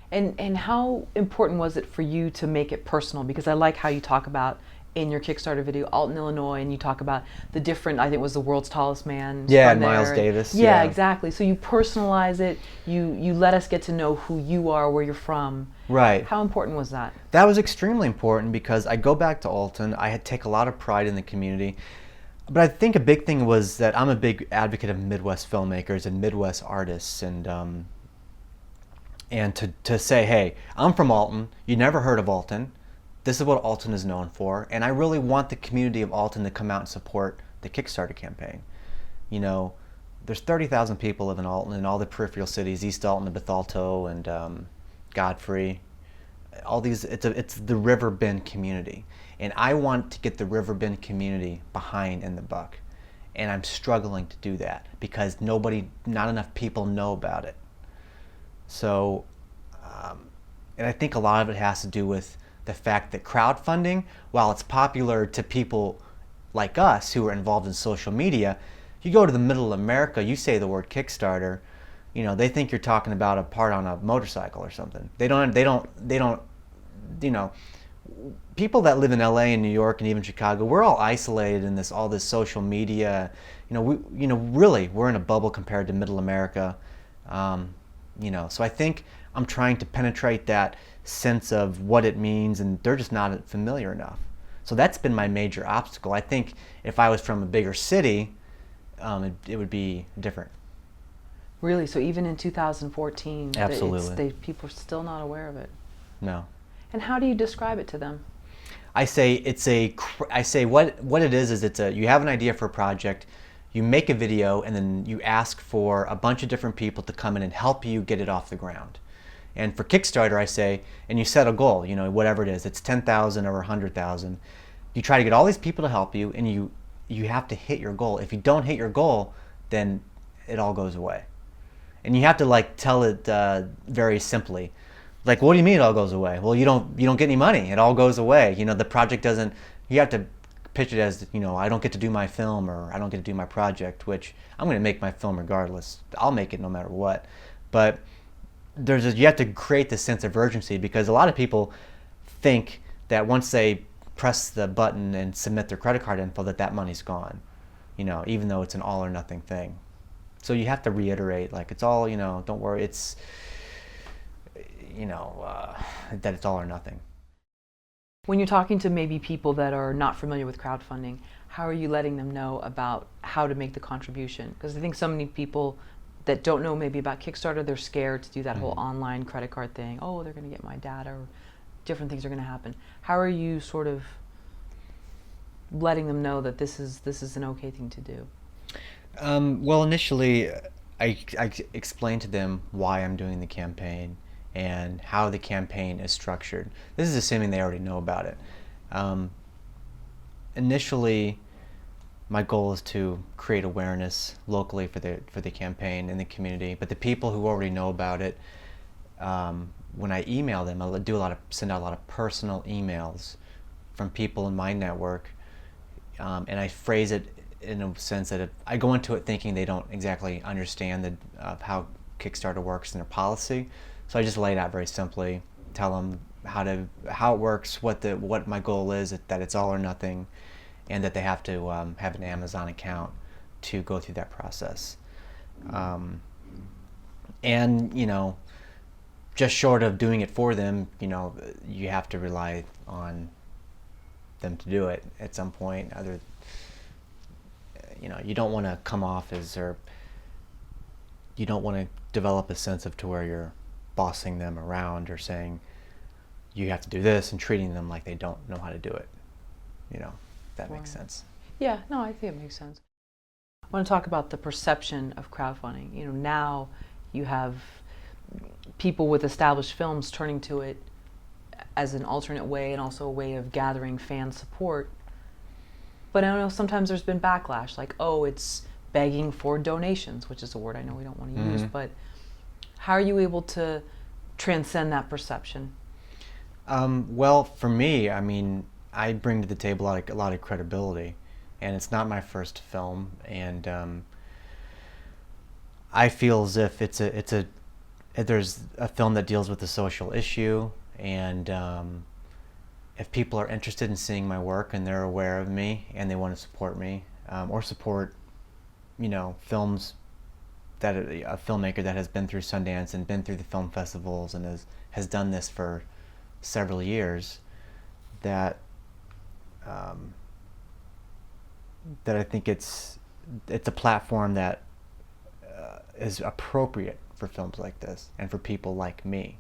And how important was it for you to make it personal? Because I like how you talk about in your Kickstarter video, Alton, Illinois, and you talk about the different, I think it was the world's tallest man. Yeah, from there. Miles Davis. Yeah, exactly. So you personalize it, you let us get to know who you are, where you're from. Right. How important was that? That was extremely important, because I go back to Alton. I had take a lot of pride in the community. But I think a big thing was that I'm a big advocate of Midwest filmmakers and Midwest artists, and to say, hey, I'm from Alton. You never heard of Alton. This is what Alton is known for, and I really want the community of Alton to come out and support the Kickstarter campaign. There's 30,000 people live in Alton and all the peripheral cities, East Alton and Bethalto and Godfrey. All these, it's the River Bend community, and I want to get the River Bend community behind in the buck, and I'm struggling to do that because not enough people know about it. So, and I think a lot of it has to do with the fact that crowdfunding, while it's popular to people like us who are involved in social media, you go to the middle of America, you say the word Kickstarter, they think you're talking about a part on a motorcycle or something. They don't, people that live in LA and New York and even Chicago, we're all isolated in all this social media. Really, we're in a bubble compared to middle America. So I think I'm trying to penetrate that sense of what it means, and they're just not familiar enough. So that's been my major obstacle. I think if I was from a bigger city, it would be different. Really? So even in 2014, Absolutely. People are still not aware of it. No. And how do you describe it to them? I say what it is you have an idea for a project, you make a video, and then you ask for a bunch of different people to come in and help you get it off the ground. And for Kickstarter, I say, and you set a goal, whatever it is, it's 10,000 or 100,000. You try to get all these people to help you, and you have to hit your goal. If you don't hit your goal, then it all goes away. And you have to tell it very simply. What do you mean it all goes away? Well, you don't get any money. It all goes away. The project doesn't. You have to pitch it as, I don't get to do my film, or I don't get to do my project, which I'm going to make my film regardless. I'll make it no matter what. But you have to create this sense of urgency, because a lot of people think that once they press the button and submit their credit card info that money's gone, even though it's an all or nothing thing. So you have to reiterate, it's all, don't worry, it's, that it's all or nothing. When you're talking to maybe people that are not familiar with crowdfunding, how are you letting them know about how to make the contribution? Because I think so many people that don't know maybe about Kickstarter, they're scared to do that whole online credit card thing. Oh, they're going to get my data, or different things are going to happen. How are you sort of letting them know that this is an okay thing to do? Well, initially, I explained to them why I'm doing the campaign and how the campaign is structured. This is assuming they already know about it. Initially, my goal is to create awareness locally for the campaign in the community. But the people who already know about it, when I email them, I'll send out a lot of personal emails from people in my network, and I phrase it in a sense that I go into it thinking they don't exactly understand how Kickstarter works and their policy. So I just lay it out very simply, tell them how it works, what my goal is, that it's all or nothing, and that they have to have an Amazon account to go through that process. And just short of doing it for them, you have to rely on them to do it at some point. You don't want to come off as, or you don't want to develop a sense of to where you're bossing them around or saying you have to do this and treating them like they don't know how to do it. If that makes sense. Yeah, no, I think it makes sense. I want to talk about the perception of crowdfunding. Now you have people with established films turning to it as an alternate way and also a way of gathering fan support. But I don't know, sometimes there's been backlash, like, oh, it's begging for donations, which is a word I know we don't want to use, but how are you able to transcend that perception? Well, for me, I bring to the table a lot of credibility, and it's not my first film, and I feel as if there's a film that deals with a social issue, and if people are interested in seeing my work and they're aware of me and they want to support me, or support, films that a filmmaker that has been through Sundance and been through the film festivals and has done this for several years, that I think it's a platform that is appropriate for films like this and for people like me.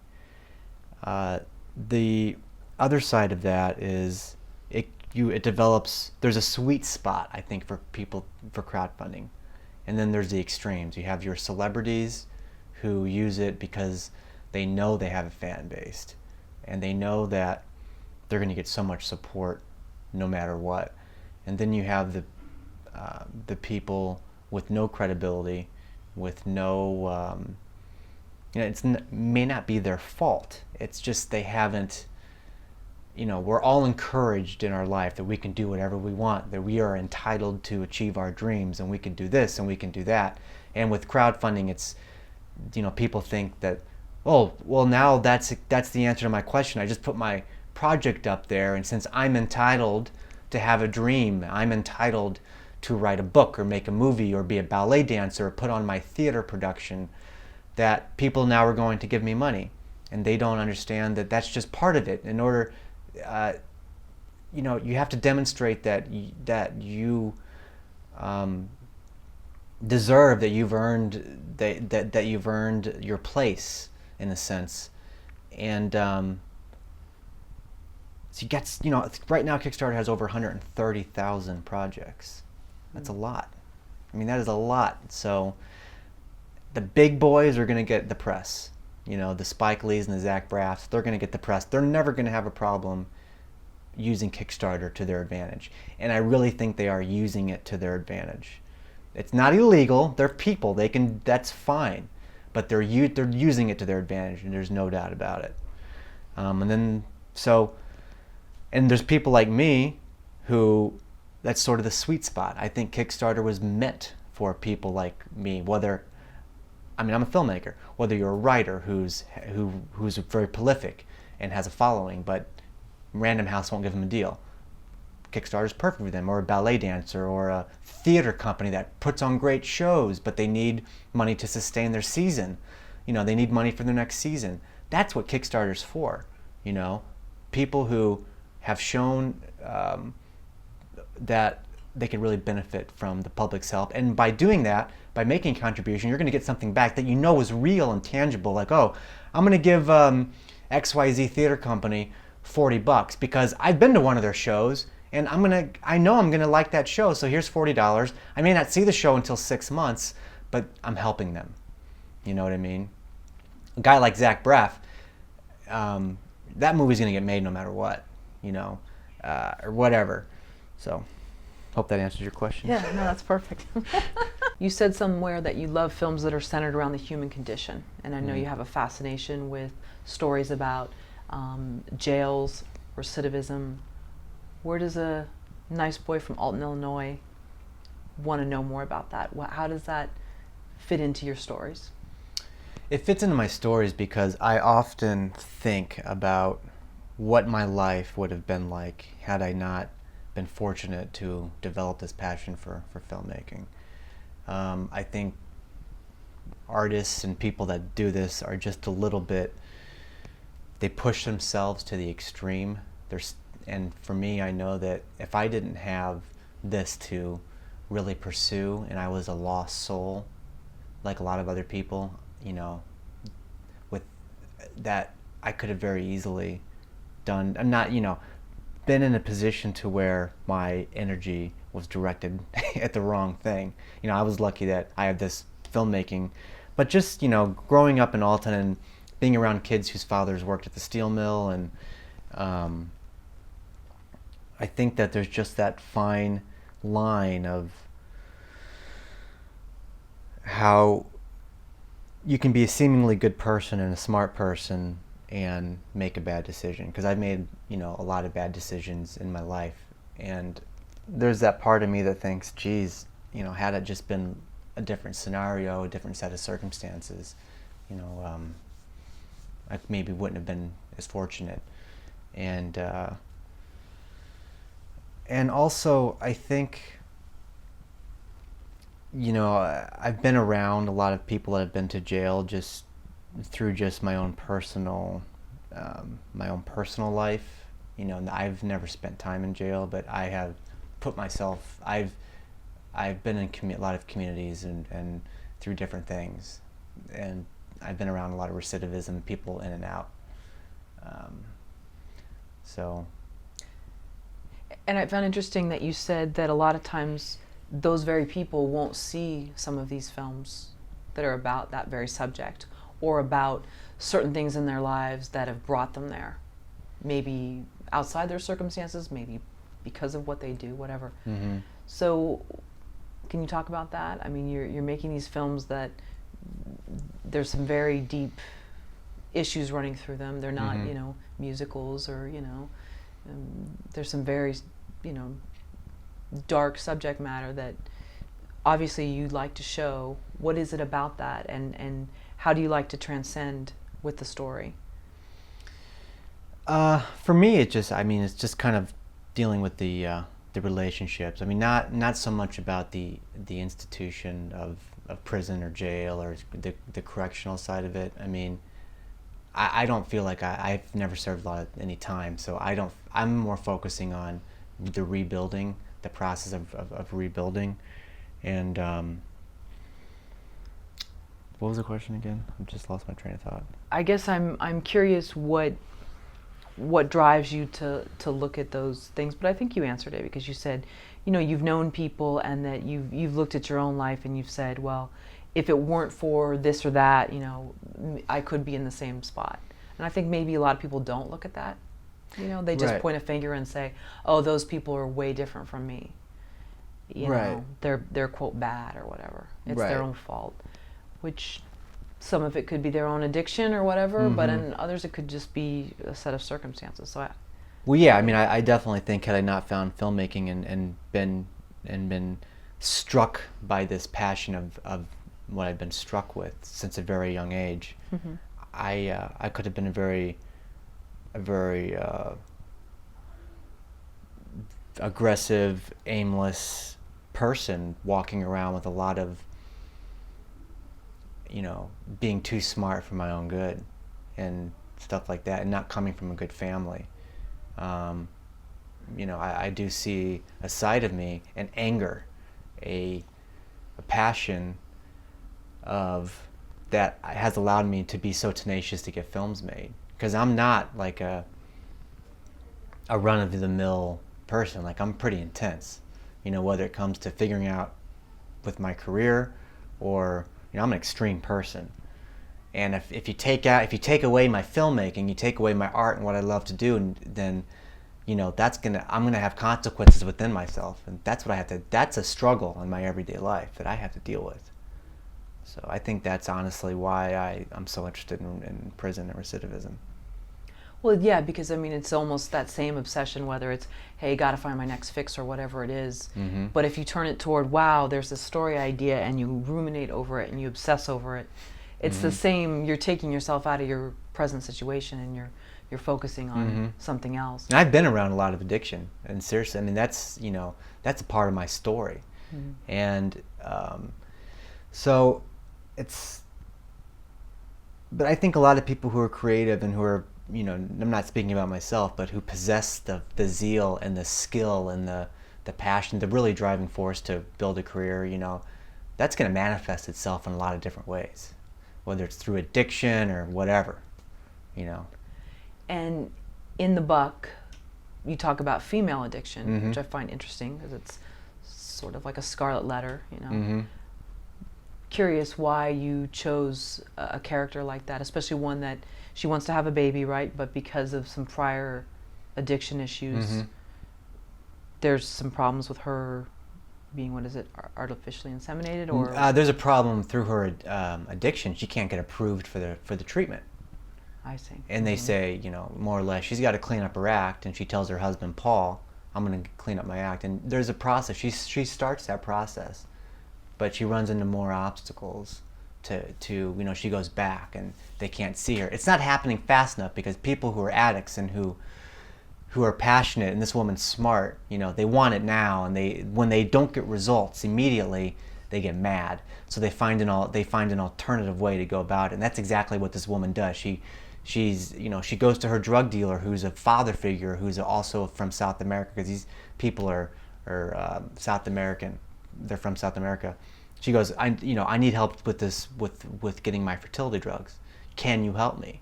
The other side of that is it develops. There's a sweet spot, I think, for people for crowdfunding, and then there's the extremes. You have your celebrities who use it because they know they have a fan base, and they know that they're going to get so much support no matter what. And then you have the people with no credibility, with no, may not be their fault. It's just they haven't, we're all encouraged in our life that we can do whatever we want, that we are entitled to achieve our dreams, and we can do this and we can do that. And with crowdfunding, it's, people think that, oh, well, now that's the answer to my question. I just put my project up there, and since I'm entitled to have a dream, I'm entitled to write a book or make a movie or be a ballet dancer or put on my theater production, that people now are going to give me money. And they don't understand that that's just part of it. In order, you have to demonstrate that you deserve, that you've earned that you've earned your place, in a sense. And so you get, right now Kickstarter has over 130,000 projects. That's a lot. That is a lot. So the big boys are going to get the press. The Spike Lees and the Zach Braffs, they're going to get the press. They're never going to have a problem using Kickstarter to their advantage. And I really think they are using it to their advantage. It's not illegal. They're people. That's fine. But they're using it to their advantage, and there's no doubt about it. And there's people like me who, that's sort of the sweet spot. I think Kickstarter was meant for people like me, I'm a filmmaker, whether you're a writer who's very prolific and has a following, but Random House won't give them a deal. Kickstarter's perfect for them, or a ballet dancer, or a theater company that puts on great shows, but they need money to sustain their season. They need money for their next season. That's what Kickstarter's for. People who have shown that they can really benefit from the public's help, and by doing that, by making a contribution, you're going to get something back that is real and tangible. Like, oh, I'm going to give XYZ theater company $40 because I've been to one of their shows, and I know I'm going to like that show, so here's $40. I may not see the show until 6 months, but I'm helping them. You know what I mean? A guy like Zach Braff, that movie's going to get made no matter what, or whatever. So, hope that answers your question. Yeah, no, that's perfect. You said somewhere that you love films that are centered around the human condition, and I know you have a fascination with stories about jails, recidivism. Where does a nice boy from Alton, Illinois want to know more about that? How does that fit into your stories? It fits into my stories because I often think about what my life would have been like had I not been fortunate to develop this passion for filmmaking. I think artists and people that do this are just a little bit, they push themselves to the extreme. And for me, I know that if I didn't have this to really pursue, and I was a lost soul, like a lot of other people, you know, with that, I could have very easily done, I'm not, you know, been in a position to where my energy was directed at the wrong thing. You know, I was lucky that I have this filmmaking, but just, you know, growing up in Alton and being around kids whose fathers worked at the steel mill, and I think that there's just that fine line of how you can be a seemingly good person and a smart person and make a bad decision. Because I've made, you know, a lot of bad decisions in my life, and there's that part of me that thinks, geez, you know, had it just been a different scenario, a different set of circumstances, you know, I maybe wouldn't have been as fortunate. And also, I think, you know, I've been around a lot of people that have been to jail just through just my own personal life. You know, I've never spent time in jail, but I have put myself. I've been in a lot of communities and through different things, and I've been around a lot of recidivism, people in and out. So. And I found interesting that you said that a lot of times those very people won't see some of these films that are about that very subject, or about certain things in their lives that have brought them there. Maybe outside their circumstances, maybe because of what they do, whatever. Mm-hmm. So can you talk about that? I mean, you're making these films that there's some very deep issues running through them. They're not, Mm-hmm. you know, musicals, or, you know, there's some very, you know, dark subject matter that obviously you'd like to show. What is it about that, and how do you like to transcend with the story? For me, it's just kind of dealing with the relationships. I mean, not so much about the institution of prison or jail, or the correctional side of it. I mean, I don't feel like I've never served any time, so I'm more focusing on the rebuilding, the process of rebuilding. And what was the question again? I just lost my train of thought. I guess I'm curious what drives you to look at those things, but I think you answered it, because you said, you know, you've known people, and that you've looked at your own life and you've said, well, if it weren't for this or that, you know, I could be in the same spot. And I think maybe a lot of people don't look at that. You know, they just Right. point a finger and say, oh, those people are way different from me. You Right. know, they're quote bad or whatever. It's Right. their own fault. Which some of it could be their own addiction or whatever, but Mm-hmm. in others it could just be a set of circumstances. So Well, yeah, I mean, I definitely think, had I not found filmmaking and been struck by this passion of what I've been struck with since a very young age, mm-hmm. I could have been a very aggressive, aimless person, walking around with a lot of, you know, being too smart for my own good and stuff like that, and not coming from a good family. You know, I do see a side of me, an anger, a passion of that has allowed me to be so tenacious to get films made. Because I'm not like a run-of-the-mill person. Like, I'm pretty intense, you know, whether it comes to figuring out with my career, or, you know, I'm an extreme person. And if you take away my filmmaking, you take away my art and what I love to do, and then, you know, I'm gonna have consequences within myself, and that's a struggle in my everyday life that I have to deal with. So I think that's honestly why I'm so interested in prison and recidivism. Well, yeah, because I mean, it's almost that same obsession, whether it's, hey, got to find my next fix or whatever it is. Mm-hmm. But if you turn it toward, wow, there's this story idea, and you ruminate over it and you obsess over it, it's the same. You're taking yourself out of your present situation, and you're focusing on something else. And I've been around a lot of addiction, and seriously, I mean, that's a part of my story. And so but I think a lot of people who are creative and who are I'm not speaking about myself, but who possess the zeal and the skill and the passion, the really driving force to build a career, that's going to manifest itself in a lot of different ways, whether it's through addiction or whatever, And in the book, you talk about female addiction, Mm-hmm. which I find interesting because it's sort of like a scarlet letter, Mm-hmm. Curious why you chose a character like that, especially one that she wants to have a baby, right? But because of some prior addiction issues, Mm-hmm. there's some problems with her being, what is it, artificially inseminated, or There's a problem through her addiction. She can't get approved for the treatment. I see. And they say, more or less, she's got to clean up her act, and she tells her husband, Paul, I'm going to clean up my act. And there's a process. She starts that process, but she runs into more obstacles to she goes back, and they can't see her. It's not happening fast enough because people who are addicts and who are passionate, and this woman's smart, they want it now, and when they don't get results immediately, they get mad. So they find an alternative way to go about it, and that's exactly what this woman does. She goes to her drug dealer, who's a father figure, who's also from South America, because these people are South American. They're from South America. She goes, I need help with this, with getting my fertility drugs. Can you help me?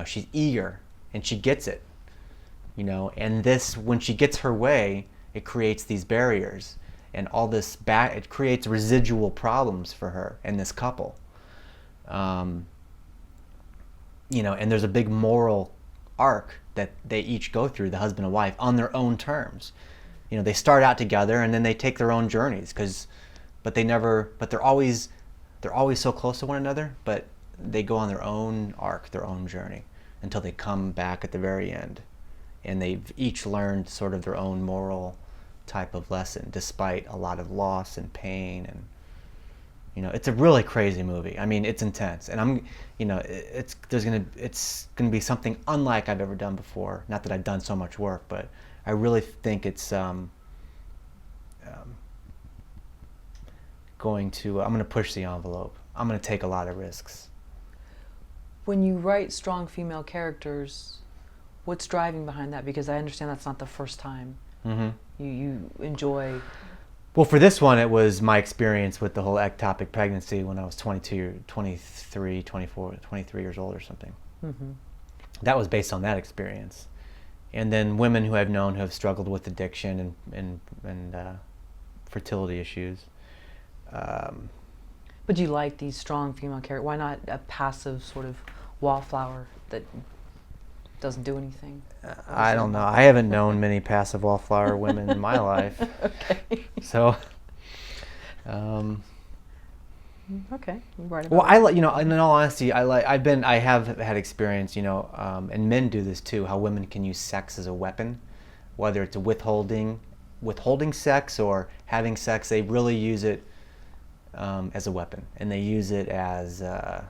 She's eager, and she gets it. And this, when she gets her way, it creates these barriers, and all this it creates residual problems for her and this couple. And there's a big moral arc that they each go through, the husband and wife, on their own terms. They start out together, and then they take their own journeys, but they're always so close to one another, but they go on their own arc, their own journey, until they come back at the very end. And they've each learned sort of their own moral type of lesson, despite a lot of loss and pain. And it's a really crazy movie. I mean, it's intense, and it's gonna be something unlike I've ever done before. Not that I've done so much work, but I really think it's I'm gonna push the envelope. I'm gonna take a lot of risks. When you write strong female characters, what's driving behind that? Because I understand that's not the first time Mm-hmm. you enjoy. Well, for this one, it was my experience with the whole ectopic pregnancy when I was 23 years old or something. Mm-hmm. That was based on that experience. And then women who I've known who have struggled with addiction and fertility issues. But you like these strong female characters. Why not a passive sort of wallflower that doesn't do anything? I don't know. I haven't known many passive wallflower women in my life. Okay. So, okay, you're right about well, that. in all honesty, I have had experience, and men do this too, how women can use sex as a weapon, whether it's withholding sex or having sex. They really use it as a weapon, and they use it as a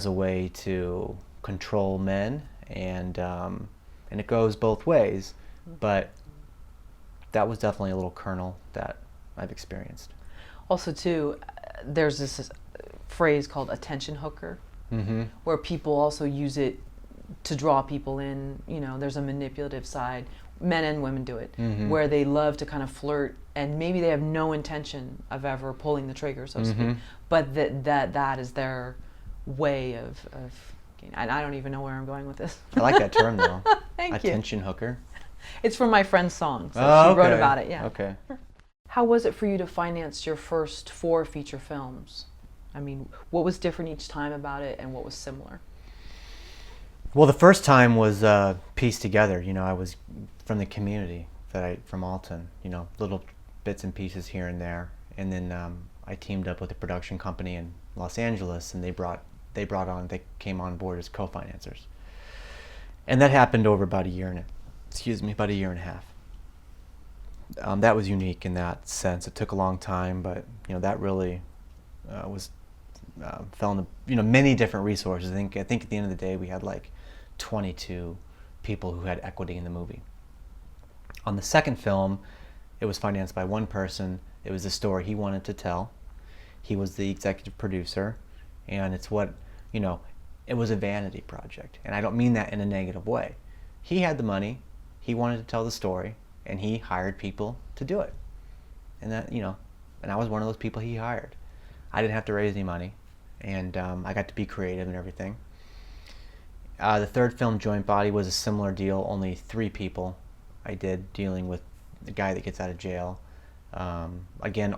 way to control men, and it goes both ways. But that was definitely a little kernel that I've experienced. Also, too, there's this phrase called attention hooker, Mm-hmm. where people also use it to draw people in. There's a manipulative side. Men and women do it, Mm-hmm. where they love to kind of flirt, and maybe they have no intention of ever pulling the trigger, so to speak. Mm-hmm. But that is their way of. And I don't even know where I'm going with this. I like that term though. Thank you. Attention hooker. It's from my friend's song, so Oh, she wrote okay. about it. Yeah. Okay. How was it for you to finance your first 4 feature films? I mean, what was different each time about it, and what was similar? Well, the first time was pieced together. I was from the community from Alton. Little bits and pieces here and there, and then I teamed up with a production company in Los Angeles, and they came on board as co-financers, and that happened over about a year and a half. That was unique in that sense. It took a long time, but that really fell into many different resources. I think at the end of the day we had like 22 people who had equity in the movie. On the second film, it was financed by one person. It was the story he wanted to tell. He was the executive producer, and it's what it was a vanity project. And I don't mean that in a negative way. He had the money, he wanted to tell the story, and he hired people to do it. And that, you know, and I was one of those people he hired. I didn't have to raise any money, and I got to be creative and everything. The third film, Joint Body, was a similar deal, only 3 people I did, dealing with the guy that gets out of jail. Again,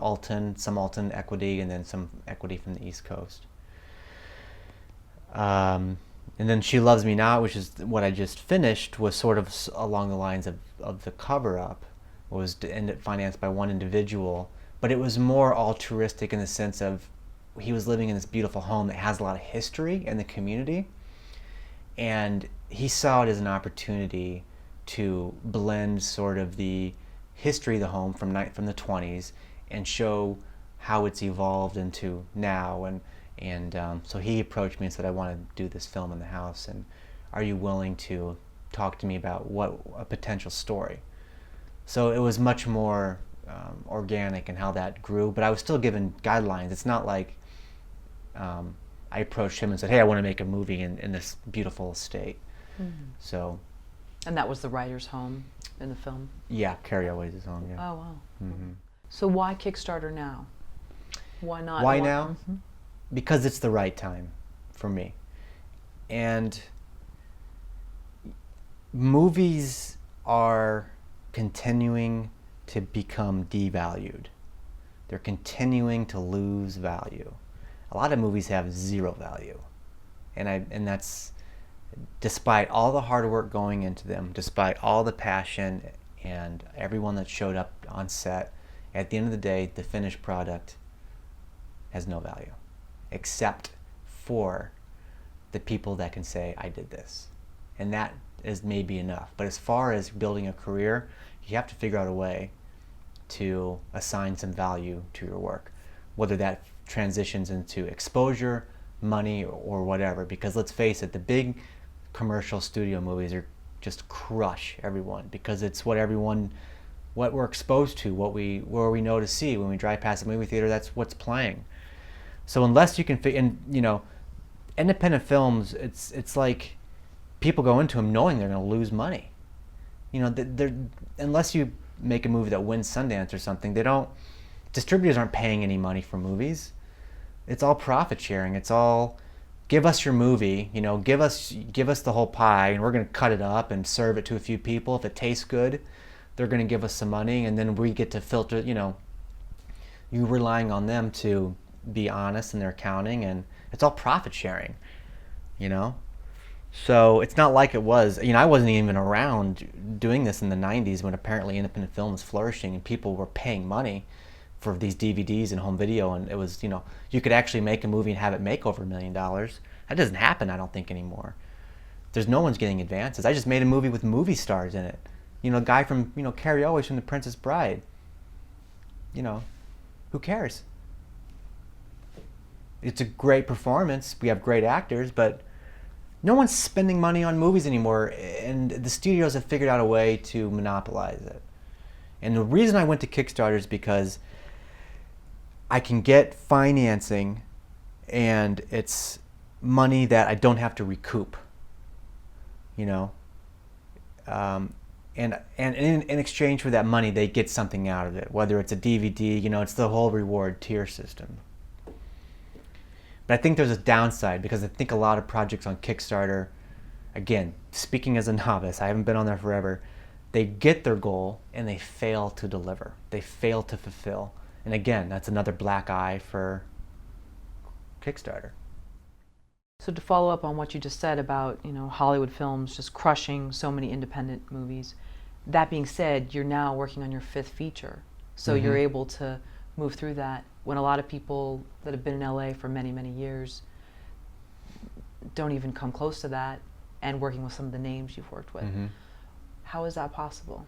some Alton equity, and then some equity from the East Coast. And then She Loves Me Not, which is what I just finished, was sort of along the lines of the cover-up, was to end it financed by one individual, but it was more altruistic in the sense of he was living in this beautiful home that has a lot of history in the community, and he saw it as an opportunity to blend sort of the history of the home from the 20s and show how it's evolved into now. And so he approached me and said, I want to do this film in the house, and are you willing to talk to me about a potential story? So it was much more organic in how that grew, but I was still given guidelines. It's not like I approached him and said, hey, I want to make a movie in this beautiful estate. Mm-hmm. So. And that was the writer's home in the film? Yeah, Carrie Always is home, yeah. Oh, wow. Mm-hmm. So why Kickstarter now? Why not? Why now? Mm-hmm. Because it's the right time for me. And movies are continuing to become devalued. They're continuing to lose value. A lot of movies have 0 value. And that's despite all the hard work going into them, despite all the passion and everyone that showed up on set. At the end of the day, the finished product has no value, except for the people that can say, I did this. And that is maybe enough. But as far as building a career, you have to figure out a way to assign some value to your work, whether that transitions into exposure, money, or whatever. Because let's face it, the big commercial studio movies are just crush everyone, because it's what we're exposed to, where we know to see. When we drive past a movie theater, that's what's playing. So unless you can independent films, it's like people go into them knowing they're going to lose money. Unless you make a movie that wins Sundance or something, distributors aren't paying any money for movies. It's all profit sharing. It's all, give us your movie, give us the whole pie, and we're going to cut it up and serve it to a few people. If it tastes good, they're going to give us some money, and then we get to filter, you relying on them to be honest in their accounting, and it's all profit sharing, So it's not like it was, I wasn't even around doing this in the 90s when apparently independent film was flourishing and people were paying money for these DVDs and home video, and it was, you could actually make a movie and have it make over $1 million. That doesn't happen, I don't think, anymore. There's no one's getting advances. I just made a movie with movie stars in it. A guy from, Carrie Always from The Princess Bride. Who cares? It's a great performance. We have great actors, but no one's spending money on movies anymore, and the studios have figured out a way to monopolize it. And the reason I went to Kickstarter is because I can get financing, and it's money that I don't have to recoup, and in exchange for that money, they get something out of it, whether it's a DVD, it's the whole reward tier system. But I think there's a downside, because I think a lot of projects on Kickstarter, again, speaking as a novice, I haven't been on there forever, they get their goal and they fail to deliver. They fail to fulfill. And again, that's another black eye for Kickstarter. So to follow up on what you just said about, Hollywood films just crushing so many independent movies, that being said, you're now working on your 5th feature. So you're able to move through that when a lot of people that have been in LA for many, many years don't even come close to that, and working with some of the names you've worked with. Mm-hmm. How is that possible?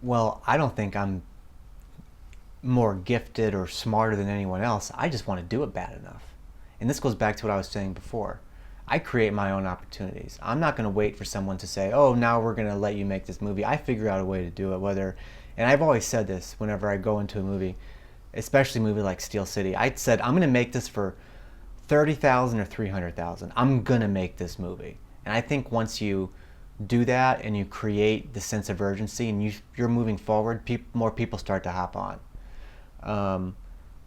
Well, I don't think I'm more gifted or smarter than anyone else. I just want to do it bad enough. And this goes back to what I was saying before. I create my own opportunities. I'm not going to wait for someone to say, oh, now we're going to let you make this movie. I figure out a way to do it, and I've always said this whenever I go into a movie, especially a movie like Steel City. I said, I'm going to make this for 30,000 or 300,000. I'm gonna make this movie. And I think once you do that and you create the sense of urgency and you're moving forward, more people start to hop on.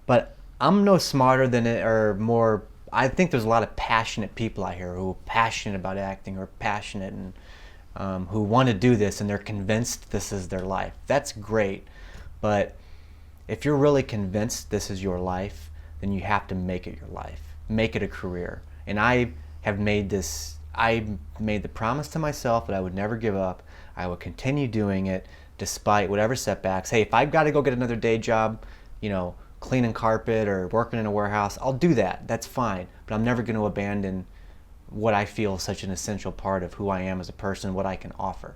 But I'm no smarter than it or more. I think there's a lot of passionate people out here who are passionate about acting or passionate and who want to do this and they're convinced this is their life. That's great. But if you're really convinced this is your life, then you have to make it your life. Make it a career. And I made the promise to myself that I would never give up. I would continue doing it despite whatever setbacks. Hey, if I've got to go get another day job, cleaning carpet or working in a warehouse, I'll do that. That's fine. But I'm never going to abandon what I feel is such an essential part of who I am as a person, what I can offer.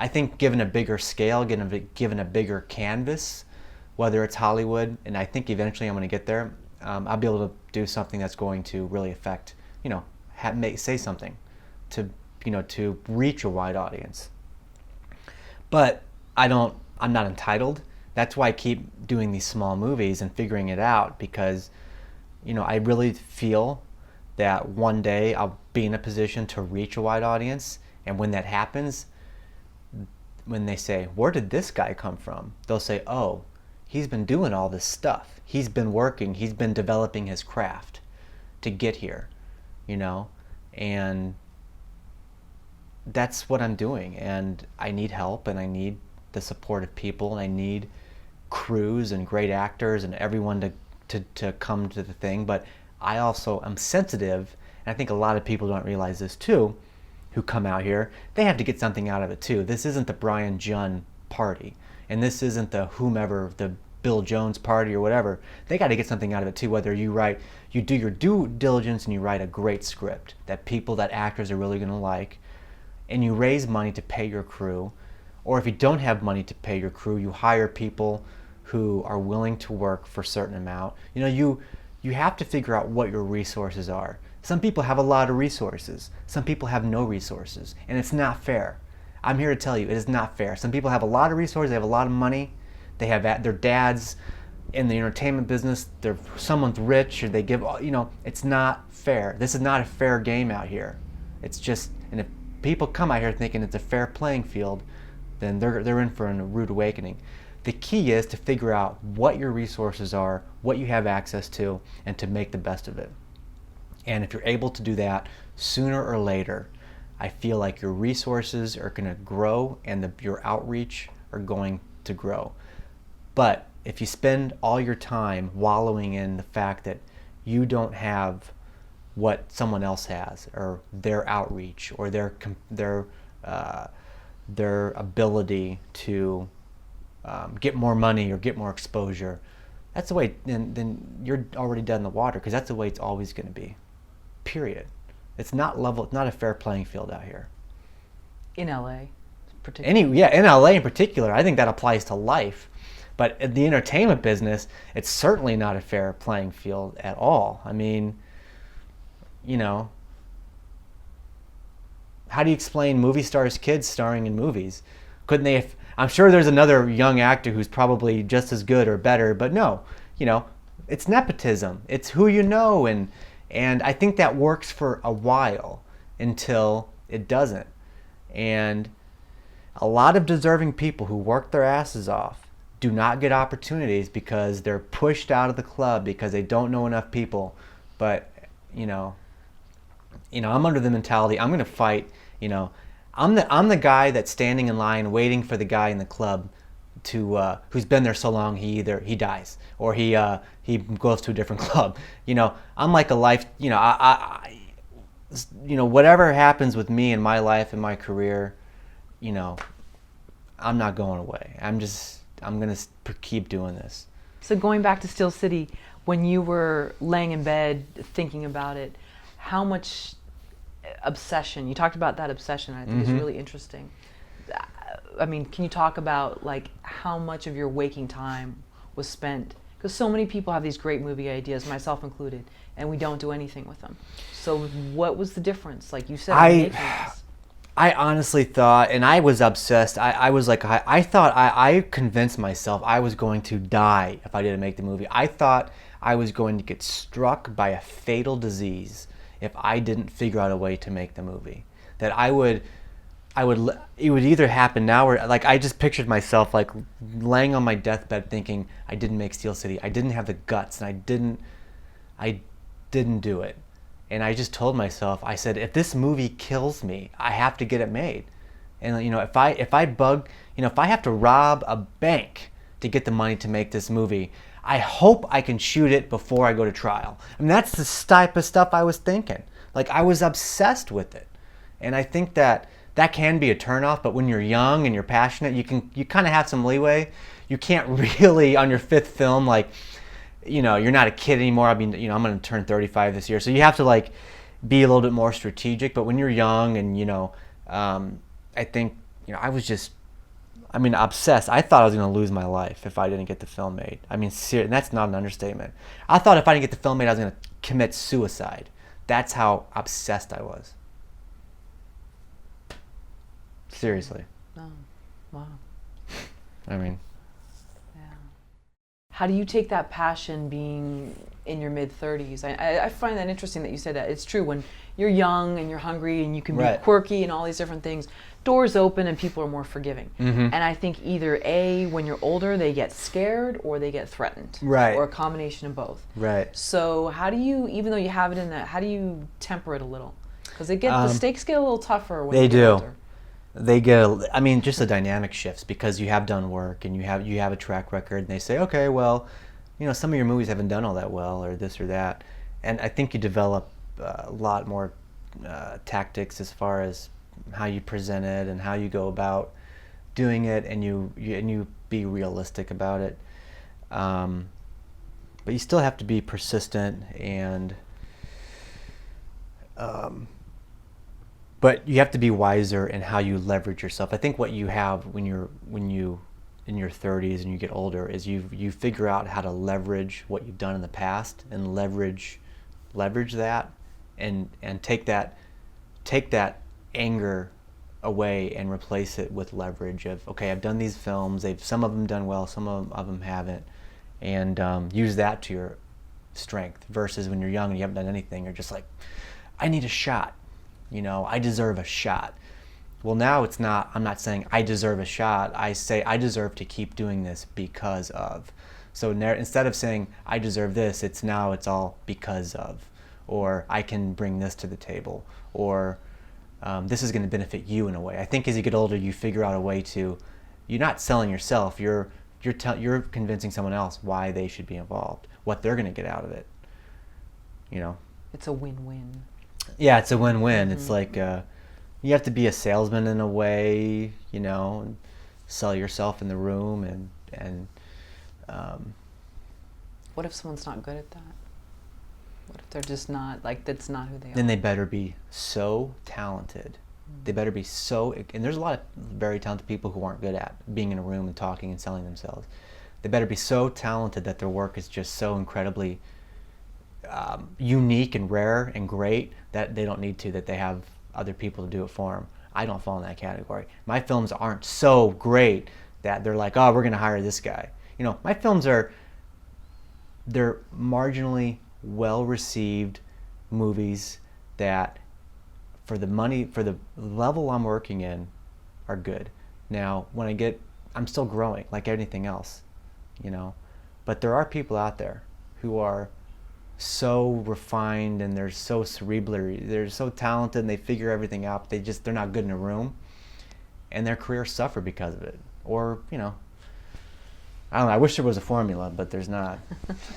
I think given a bigger scale, given a bigger canvas, whether it's Hollywood, and I think eventually I'm going to get there, I'll be able to do something that's going to really affect, say something to reach a wide audience. But I'm not entitled. That's why I keep doing these small movies and figuring it out, because I really feel that one day I'll be in a position to reach a wide audience, and when that happens, when they say, where did this guy come from? They'll say, oh, he's been doing all this stuff. He's been working, he's been developing his craft to get here, and that's what I'm doing. And I need help, and I need the support of people, and I need crews and great actors and everyone to come to the thing. But I also am sensitive, and I think a lot of people don't realize this too, who come out here. They have to get something out of it too. This isn't the Brian Junn party, and this isn't the whomever, the Bill Jones party or whatever. They got to get something out of it too, whether you do your due diligence and you write a great script that actors are really going to like, and you raise money to pay your crew, or if you don't have money to pay your crew, you hire people who are willing to work for a certain amount. You have to figure out what your resources are. Some people have a lot of resources. Some people have no resources, and it's not fair. I'm here to tell you, it is not fair. Some people have a lot of resources, they have a lot of money, they have their dads in the entertainment business, someone's rich, or they give, it's not fair. This is not a fair game out here. It's just, and if people come out here thinking it's a fair playing field, then they're in for a rude awakening. The key is to figure out what your resources are, what you have access to, and to make the best of it. And if you're able to do that, sooner or later, I feel like your resources are going to grow and your outreach are going to grow. But if you spend all your time wallowing in the fact that you don't have what someone else has, or their outreach, or their ability to get more money or get more exposure, that's the way, then you're already dead in the water, because that's the way it's always going to be. Period. It's not a fair playing field out here. In LA, particularly. In LA in particular, I think that applies to life. But in the entertainment business, it's certainly not a fair playing field at all. I mean, how do you explain movie stars' kids starring in movies? Couldn't they have, I'm sure there's another young actor who's probably just as good or better, but no, it's nepotism. It's who you know, and I think that works for a while until it doesn't. And a lot of deserving people who work their asses off do not get opportunities because they're pushed out of the club because they don't know enough people. But I'm under the mentality, I'm going to fight. I'm the guy that's standing in line waiting for the guy in the club to who's been there so long he dies or he goes to a different club. I'm like a life. Whatever happens with me in my life and my career, I'm not going away. I'm gonna keep doing this. So going back to Steel City, when you were laying in bed thinking about it, how much obsession, you talked about that obsession, I think is really interesting. I mean, can you talk about how much of your waking time was spent? Because so many people have these great movie ideas, myself included, and we don't do anything with them. So what was the difference? Like you said, making this. I honestly thought, and I was obsessed, I was like, I thought, I convinced myself I was going to die if I didn't make the movie. I thought I was going to get struck by a fatal disease if I didn't figure out a way to make the movie. That it would either happen now or, like, I just pictured myself like laying on my deathbed thinking I didn't make Steel City. I didn't have the guts, and I didn't do it. And I just told myself, I said, if this movie kills me, I have to get it made. And, you know, if I have to rob a bank to get the money to make this movie, I hope I can shoot it before I go to trial. I mean, that's the type of stuff I was thinking. Like, I was obsessed with it. And I think that can be a turnoff, but when you're young and you're passionate, you kind of have some leeway. You can't really, on your fifth film, like, you know, you're not a kid anymore. I mean, you know, I'm going to turn 35 this year, so you have to, like, be a little bit more strategic. But when you're young and, you know, I think, you know, I was just, I mean, obsessed. I thought I was going to lose my life if I didn't get the film made. I mean, and that's not an understatement. I thought if I didn't get the film made, I was going to commit suicide. That's how obsessed I was. Seriously. Oh, wow. I mean. Yeah. How do you take that passion being in your mid-30s? I find that interesting that you said that. It's true, when you're young and you're hungry and you can be quirky and all these different things, doors open and people are more forgiving. Mm-hmm. And I think either A, when you're older, they get scared or they get threatened. Right. Or a combination of both. Right. So how do you, even though you have it in that, how do you temper it a little? Because the stakes get a little tougher when you get older. They get, I mean, just the dynamic shifts because you have done work and you have a track record, and they say, okay, well, you know, some of your movies haven't done all that well, or this or that. And I think you develop a lot more tactics as far as how you present it and how you go about doing it, and you be realistic about it. But you still have to be persistent, and but you have to be wiser in how you leverage yourself. I think what you have when you in your 30s and you get older is you figure out how to leverage what you've done in the past and leverage that and take that anger away and replace it with leverage of, okay, I've done these films, some of them done well, some of them haven't, and use that to your strength, versus when you're young and you haven't done anything, you're just like, I need a shot. You know, I deserve a shot. Well, now it's not, I'm not saying I deserve a shot. I say I deserve to keep doing this because of. So instead of saying I deserve this, it's all because of. Or I can bring this to the table. Or this is going to benefit you in a way. I think as you get older, you figure out a way to, you're not selling yourself. You're convincing someone else why they should be involved, what they're going to get out of it. You know? It's a win-win. Yeah, it's a win-win. Mm-hmm. It's like you have to be a salesman in a way, you know, and sell yourself in the room, and what if someone's not good at that? What if they're just not, like, that's not who they are? Then they better be so talented. Mm-hmm. They better be so, and there's a lot of very talented people who aren't good at being in a room and talking and selling themselves. They better be so talented that their work is just so incredibly unique and rare and great that they don't need to, that they have other people to do it for them. I don't fall in that category. My films aren't so great that they're like, oh, we're going to hire this guy. You know, my films they're marginally well-received movies that, for the level I'm working in, are good. Now, I'm still growing like anything else, you know, but there are people out there who are so refined and they're so cerebral, they're so talented and they figure everything out, but they're not good in a room, and their careers suffer because of it. Or, you know, I don't know, I wish there was a formula, but there's not.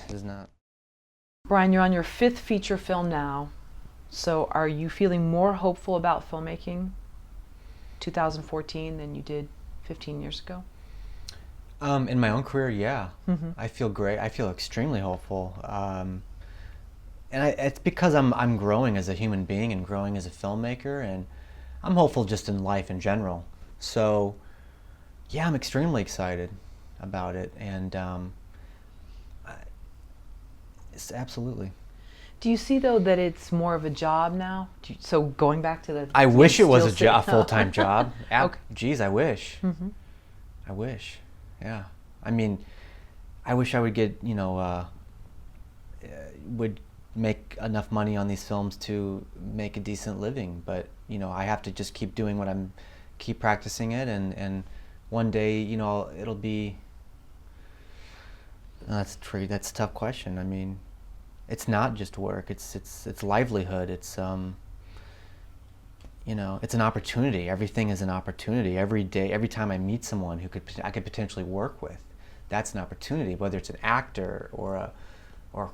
There's not. Brian, you're on your 5th feature film now, so are you feeling more hopeful about filmmaking 2014 than you did 15 years ago? In my own career, yeah. Mm-hmm. I feel great. I feel extremely hopeful. And it's because I'm growing as a human being and growing as a filmmaker, and I'm hopeful just in life in general. So, yeah, I'm extremely excited about it, and it's absolutely. Do you see, though, that it's more of a job now? So going back to the... I wish it was a full-time job. Okay. Geez, I wish. Mm-hmm. I wish, yeah. I mean, I wish I would get, you know, would make enough money on these films to make a decent living. But I have to just keep doing keep practicing it, and one day, it'll be. That's true. That's a tough question. I mean, it's not just work. It's livelihood. It's it's an opportunity. Everything is an opportunity. Every day, every time I meet someone who I could potentially work with, that's an opportunity. Whether it's an actor or a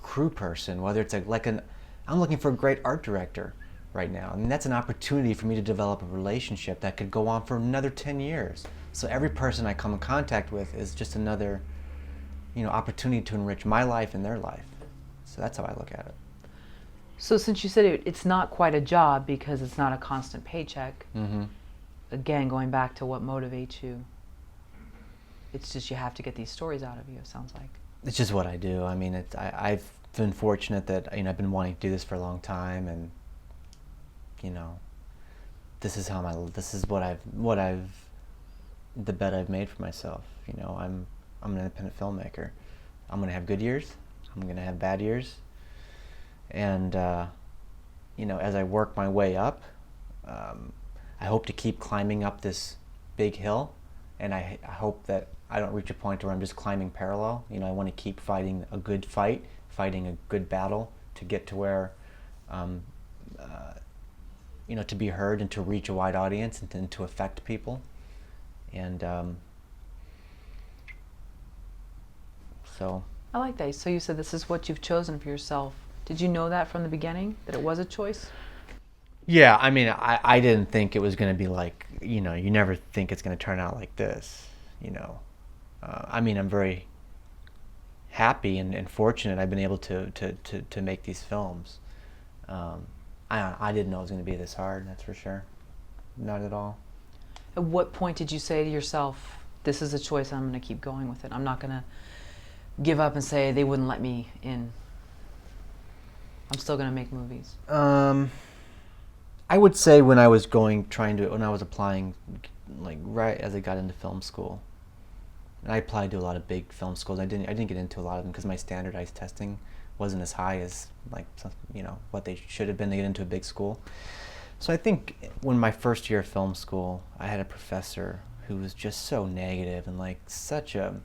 crew person, whether it's I'm looking for a great art director right now. I mean, that's an opportunity for me to develop a relationship that could go on for another 10 years. So every person I come in contact with is just another, opportunity to enrich my life and their life. So that's how I look at it. So since you said it's not quite a job because it's not a constant paycheck, again, going back to what motivates you, it's just you have to get these stories out of you, it sounds like. It's just what I do. I mean, I've been fortunate that I've been wanting to do this for a long time, and this is the bet I've made for myself. I'm an independent filmmaker. I'm gonna have good years. I'm gonna have bad years, and as I work my way up, I hope to keep climbing up this big hill, and I hope that I don't reach a point where I'm just climbing parallel. I want to keep fighting a good fight, fighting a good battle to get to where, to be heard and to reach a wide audience and to affect people. And so. I like that. So you said this is what you've chosen for yourself. Did you know that from the beginning, that it was a choice? Yeah, I mean, I didn't think it was going to be like, you never think it's going to turn out like this, I mean, I'm very happy and fortunate I've been able to make these films. I didn't know it was going to be this hard, that's for sure. Not at all. At what point did you say to yourself, this is a choice, I'm going to keep going with it. I'm not going to give up and say they wouldn't let me in. I'm still going to make movies. I would say when I was applying, like right as I got into film school. And I applied to a lot of big film schools. I didn't get into a lot of them because my standardized testing wasn't as high as what they should have been to get into a big school. So I think when my first year of film school, I had a professor who was just so negative and such a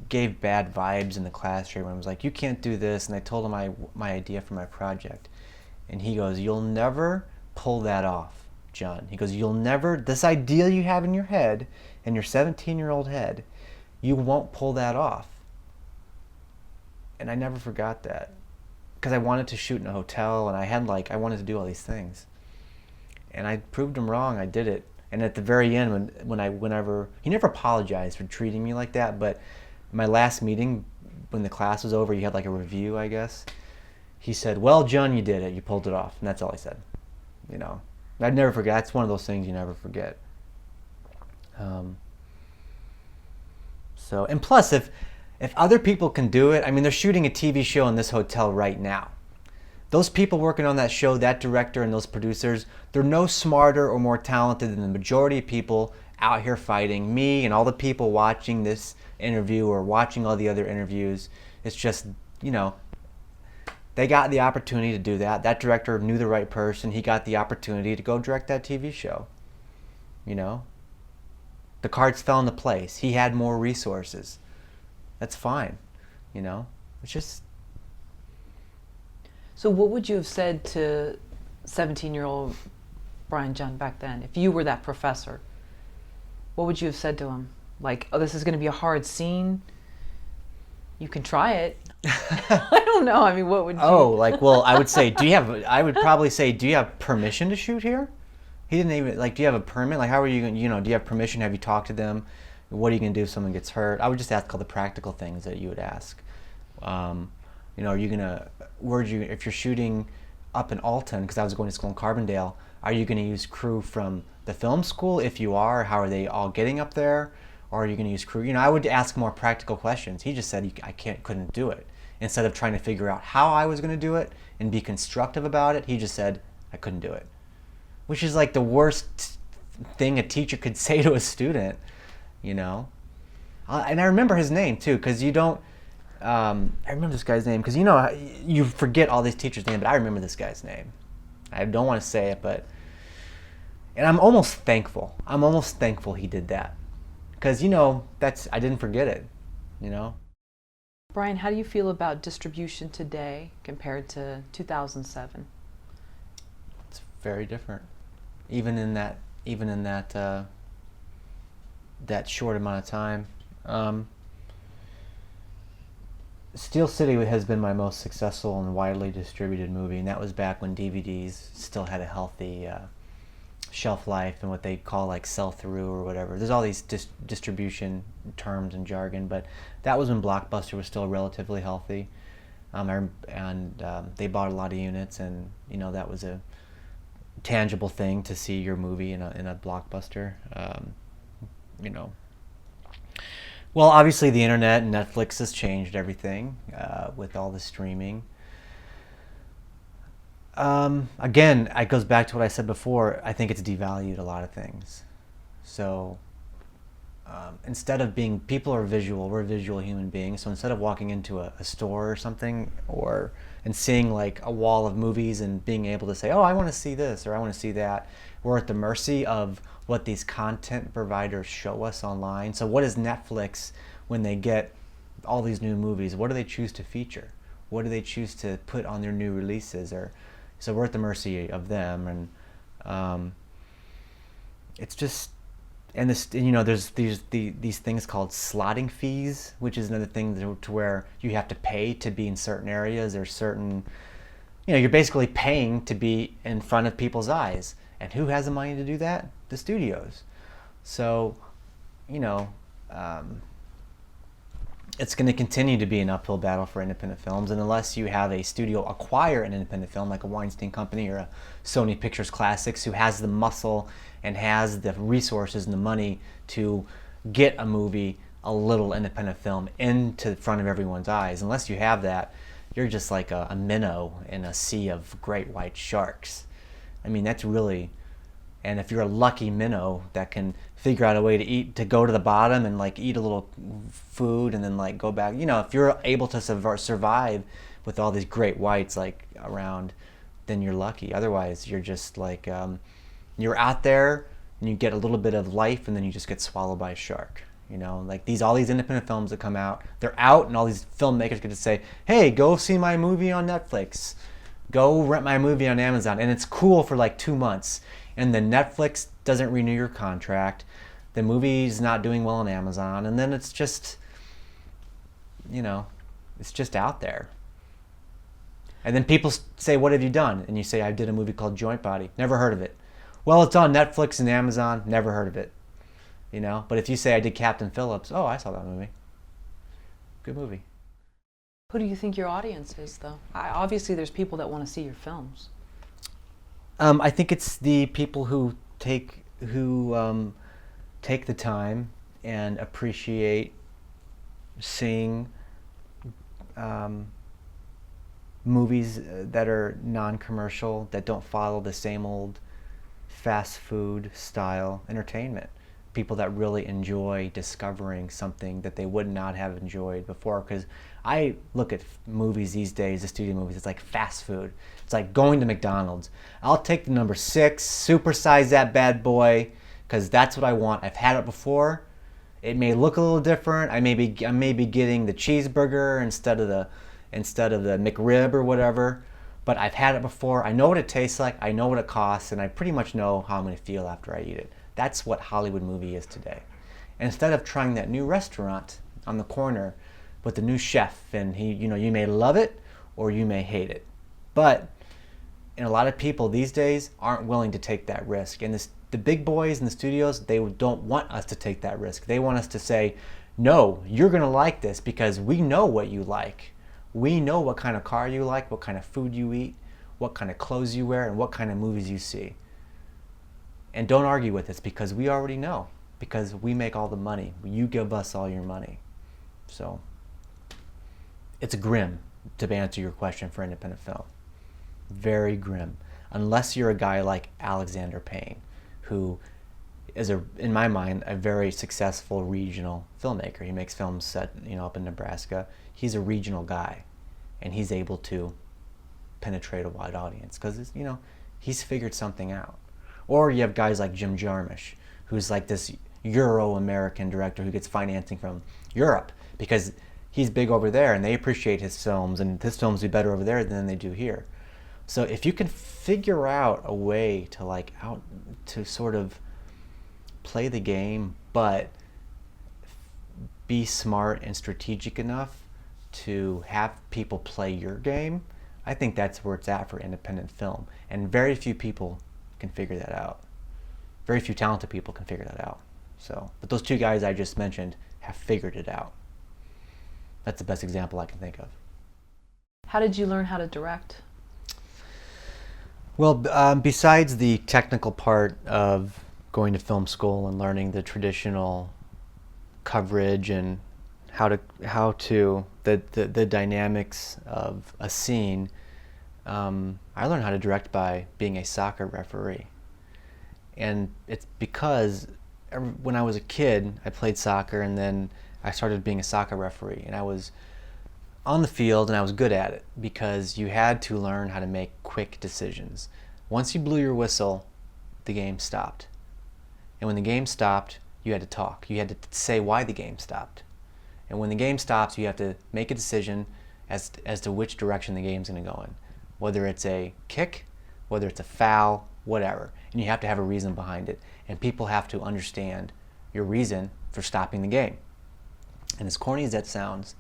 gave bad vibes in the classroom. And was like, you can't do this. And I told him my idea for my project, and he goes, you'll never pull that off, John. He goes, you'll never, this idea you have in your head, in your 17-year-old head, you won't pull that off. And I never forgot that, because I wanted to shoot in a hotel, and I wanted to do all these things. And I proved him wrong. I did it. And at the very end, whenever he never apologized for treating me like that, but my last meeting, when the class was over, you had a review, I guess. He said, well, John, you did it. You pulled it off. And that's all he said. I'd never forget. That's one of those things you never forget. And plus, if other people can do it, I mean, they're shooting a TV show in this hotel right now. Those people working on that show, that director and those producers, they're no smarter or more talented than the majority of people out here fighting. Me and all the people watching this interview or watching all the other interviews. It's just, they got the opportunity to do that. That director knew the right person. He got the opportunity to go direct that TV show. The cards fell into place. He had more resources. That's fine. It's just. So what would you have said to 17-year-old Brian John back then? If you were that professor, what would you have said to him? Oh, this is going to be a hard scene. You can try it. I don't know. I mean, what would you? Oh, well, I would say, I would probably say, do you have permission to shoot here? He didn't even, do you have a permit? How are you going to, do you have permission? Have you talked to them? What are you going to do if someone gets hurt? I would just ask all the practical things that you would ask. Are you going to, if you're shooting up in Alton, because I was going to school in Carbondale, are you going to use crew from the film school? If you are, how are they all getting up there? Or are you going to use crew? I would ask more practical questions. He just said, I couldn't do it. Instead of trying to figure out how I was going to do it and be constructive about it, he just said, I couldn't do it. Which is the worst thing a teacher could say to a student, And I remember his name too, because I remember this guy's name because you know you forget all these teachers' names, but I remember this guy's name. I don't want to say it, but and I'm almost thankful. I'm almost thankful he did that because you know I didn't forget it. You know. Brian, how do you feel about distribution today compared to 2007? It's very different, even in that that short amount of time. Steel City has been my most successful and widely distributed movie, and that was back when DVDs still had a healthy shelf life and what they call like sell-through or whatever. There's all these distribution terms and jargon, but that was when Blockbuster was still relatively healthy, they bought a lot of units, and you know that was a tangible thing to see your movie in a Blockbuster. You know. Well, obviously the internet and Netflix has changed everything with all the streaming. Again, it goes back to what I said before. I think it's devalued a lot of things. So instead of being, people are visual, we're visual human beings. So instead of walking into a store or something and seeing like a wall of movies and being able to say, oh, I want to see this or I want to see that, we're at the mercy of what these content providers show us online. So what is Netflix when they get all these new movies? What do they choose to feature? What do they choose to put on their new releases? So we're at the mercy of them, and it's just, and this, you know, there's these things called slotting fees, which is another thing to where you have to pay to be in certain areas. There's certain, you know, you're basically paying to be in front of people's eyes. And who has the money to do that? The studios. So, you know, it's going to continue to be an uphill battle for independent films, and unless you have a studio acquire an independent film like a Weinstein Company or a Sony Pictures Classics who has the muscle and has the resources and the money to get a movie, a little independent film, into front of everyone's eyes, unless you have that, you're just like a minnow in a sea of great white sharks. I mean, that's really, and if you're a lucky minnow that can figure out a way to go to the bottom and like eat a little food and then like go back, you know, if you're able to survive with all these great whites like around, then you're lucky. Otherwise, you're just like, you're out there and you get a little bit of life and then you just get swallowed by a shark. You know, like all these independent films that come out, they're out, and all these filmmakers get to say, hey, go see my movie on Netflix. Go rent my movie on Amazon, and it's cool for like 2 months, and then Netflix doesn't renew your contract, the movie's not doing well on Amazon, and then it's just, you know, it's just out there. And then people say, what have you done? And you say, I did a movie called Joint Body. Never heard of it. Well, it's on Netflix and Amazon. Never heard of it. You know, but if you say I did Captain Phillips, oh, I saw that movie. Good movie. Who do you think your audience is, though? Obviously, there's people that want to see your films. I think it's the people who take the time and appreciate seeing movies that are non-commercial, that don't follow the same old fast food style entertainment. People that really enjoy discovering something that they would not have enjoyed before. Because I look at movies these days, the studio movies, it's like fast food. It's like going to McDonald's. I'll take the number 6, supersize that bad boy, because that's what I want. I've had it before. It may look a little different. I may be getting the cheeseburger instead of the McRib or whatever. But I've had it before. I know what it tastes like. I know what it costs, and I pretty much know how I'm going to feel after I eat it. That's what Hollywood movie is today. And instead of trying that new restaurant on the corner with the new chef, and you may love it or you may hate it. But and a lot of people these days aren't willing to take that risk. And the big boys in the studios, they don't want us to take that risk. They want us to say, no, you're going to like this because we know what you like. We know what kind of car you like, what kind of food you eat, what kind of clothes you wear, and what kind of movies you see. And don't argue with us because we already know, because we make all the money. You give us all your money. So it's grim to answer your question for independent film. Very grim. Unless you're a guy like Alexander Payne, who is in my mind, a very successful regional filmmaker. He makes films set, up in Nebraska. He's a regional guy, and he's able to penetrate a wide audience because, he's figured something out. Or you have guys like Jim Jarmusch, who's like this Euro-American director who gets financing from Europe because he's big over there and they appreciate his films, and his films do better over there than they do here. So if you can figure out a way to sort of play the game, but be smart and strategic enough to have people play your game, I think that's where it's at for independent film. And very few people can figure that out. Very few talented people can figure that out. But those two guys I just mentioned have figured it out. That's the best example I can think of. How did you learn how to direct? Well, besides the technical part of going to film school and learning the traditional coverage and the dynamics of a scene, I learned how to direct by being a soccer referee. And it's because when I was a kid, I played soccer, and then I started being a soccer referee, and I was on the field and I was good at it because you had to learn how to make quick decisions. Once you blew your whistle, the game stopped. And when the game stopped, you had to talk. You had to say why the game stopped. And when the game stops, you have to make a decision as to which direction the game's going to go in. Whether it's a kick, whether it's a foul, whatever. And you have to have a reason behind it. And people have to understand your reason for stopping the game. And as corny as that sounds,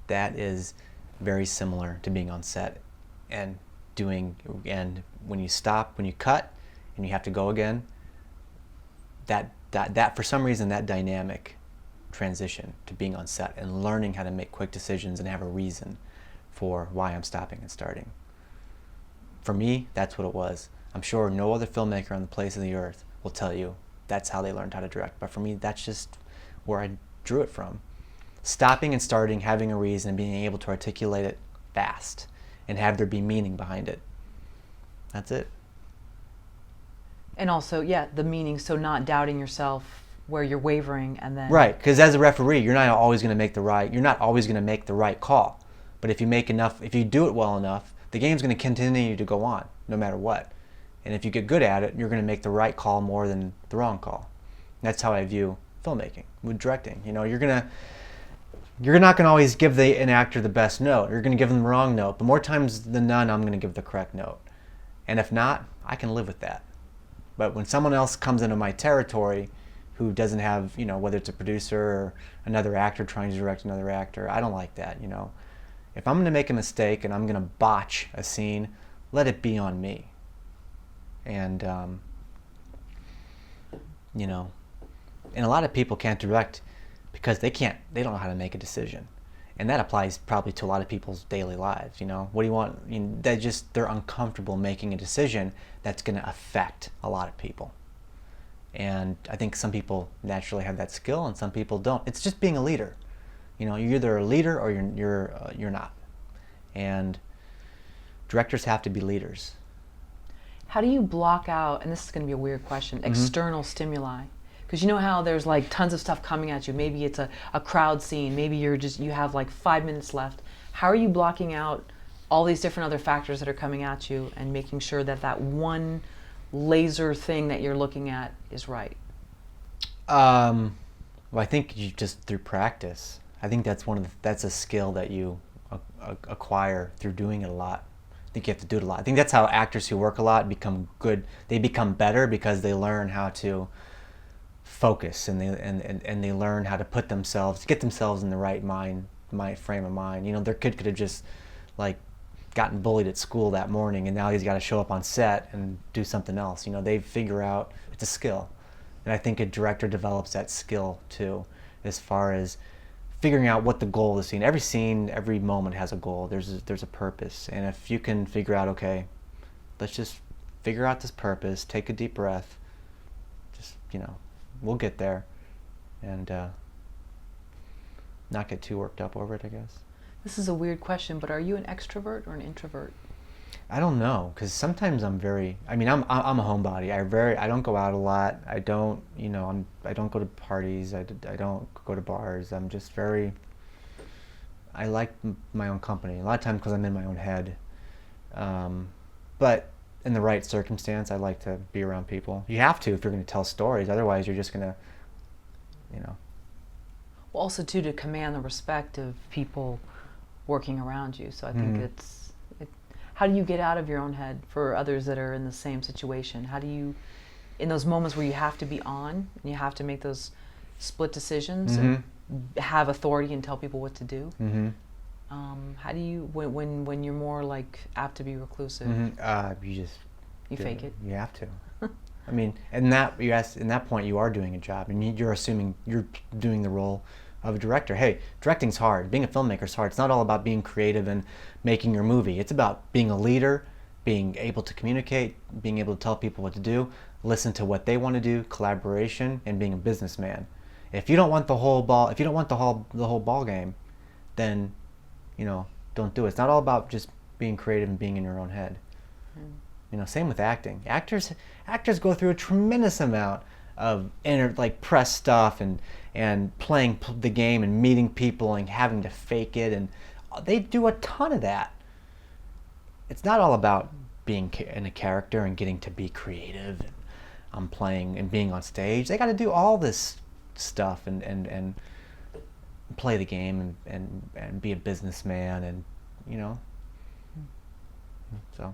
that is very similar to being on set and when you stop, when you cut, and you have to go again, that for some reason, that dynamic transition to being on set and learning how to make quick decisions and have a reason for why I'm stopping and starting. For me, that's what it was. I'm sure no other filmmaker on the face of the earth will tell you that's how they learned how to direct. But for me, that's just where I drew it from. Stopping and starting, having a reason, and being able to articulate it fast and have there be meaning behind it. That's it. And also, the meaning, so not doubting yourself where you're wavering and then... Right, because as a referee, you're not always going to make the right call. But if you do it well enough, the game's going to continue to go on, no matter what. And if you get good at it, you're going to make the right call more than the wrong call. And that's how I view filmmaking, with directing. You're not going to always give an actor the best note. You're going to give them the wrong note. But more times than none, I'm going to give the correct note. And if not, I can live with that. But when someone else comes into my territory who doesn't have, whether it's a producer or another actor trying to direct another actor, I don't like that, If I'm going to make a mistake and I'm going to botch a scene, let it be on me. And, and a lot of people can't direct because they don't know how to make a decision. And that applies probably to a lot of people's daily lives, What do you want? They're uncomfortable making a decision that's going to affect a lot of people. And I think some people naturally have that skill and some people don't. It's just being a leader. You're either a leader or you're not. And directors have to be leaders. How do you block out, and this is going to be a weird question, external stimuli? Because you know how there's like tons of stuff coming at you. Maybe it's a crowd scene. Maybe you have like 5 minutes left. How are you blocking out all these different other factors that are coming at you and making sure that one laser thing that you're looking at is right? Well, I think you just through practice. I think that's a skill that you acquire through doing it a lot. I think you have to do it a lot. I think that's how actors who work a lot become good. They become better because they learn how to focus and they learn how to get themselves in the right frame of mind. Their kid could have just gotten bullied at school that morning and now he's got to show up on set and do something else. They figure out it's a skill. And I think a director develops that skill too, as far as figuring out what the goal of the scene. Every scene, every moment has a goal. There's a purpose. And if you can figure out, okay, let's just figure out this purpose, take a deep breath, just, we'll get there, and not get too worked up over it, I guess. This is a weird question, but are you an extrovert or an introvert? I don't know, because sometimes I mean, I'm a homebody. I don't go out a lot. I don't, I don't go to parties. I don't go to bars. I'm just very, I like my own company. A lot of times because I'm in my own head. But in the right circumstance, I like to be around people. You have to if you're going to tell stories. Otherwise, you're just going to, you know. Well, also too, to command the respect of people working around you. So I think how do you get out of your own head for others that are in the same situation? How do you, in those moments where you have to be on and you have to make those split decisions and have authority and tell people what to do? How do you, when you're more like apt to be reclusive? You fake it. You have to. I mean, in that point, you are doing a job. I mean, you're assuming you're doing the role of a director. Hey, directing's hard. Being a filmmaker is hard. It's not all about being creative and making your movie. It's about being a leader, being able to communicate, being able to tell people what to do, listen to what they want to do, collaboration, and being a businessman. If you don't want the whole ball game, then don't do it. It's not all about just being creative and being in your own head. Same with acting. Actors go through a tremendous amount of press stuff and playing the game and meeting people and having to fake it, and they do a ton of that. It's not all about being in a character and getting to be creative and playing and being on stage. They got to do all this stuff and play the game and be a businessman and so.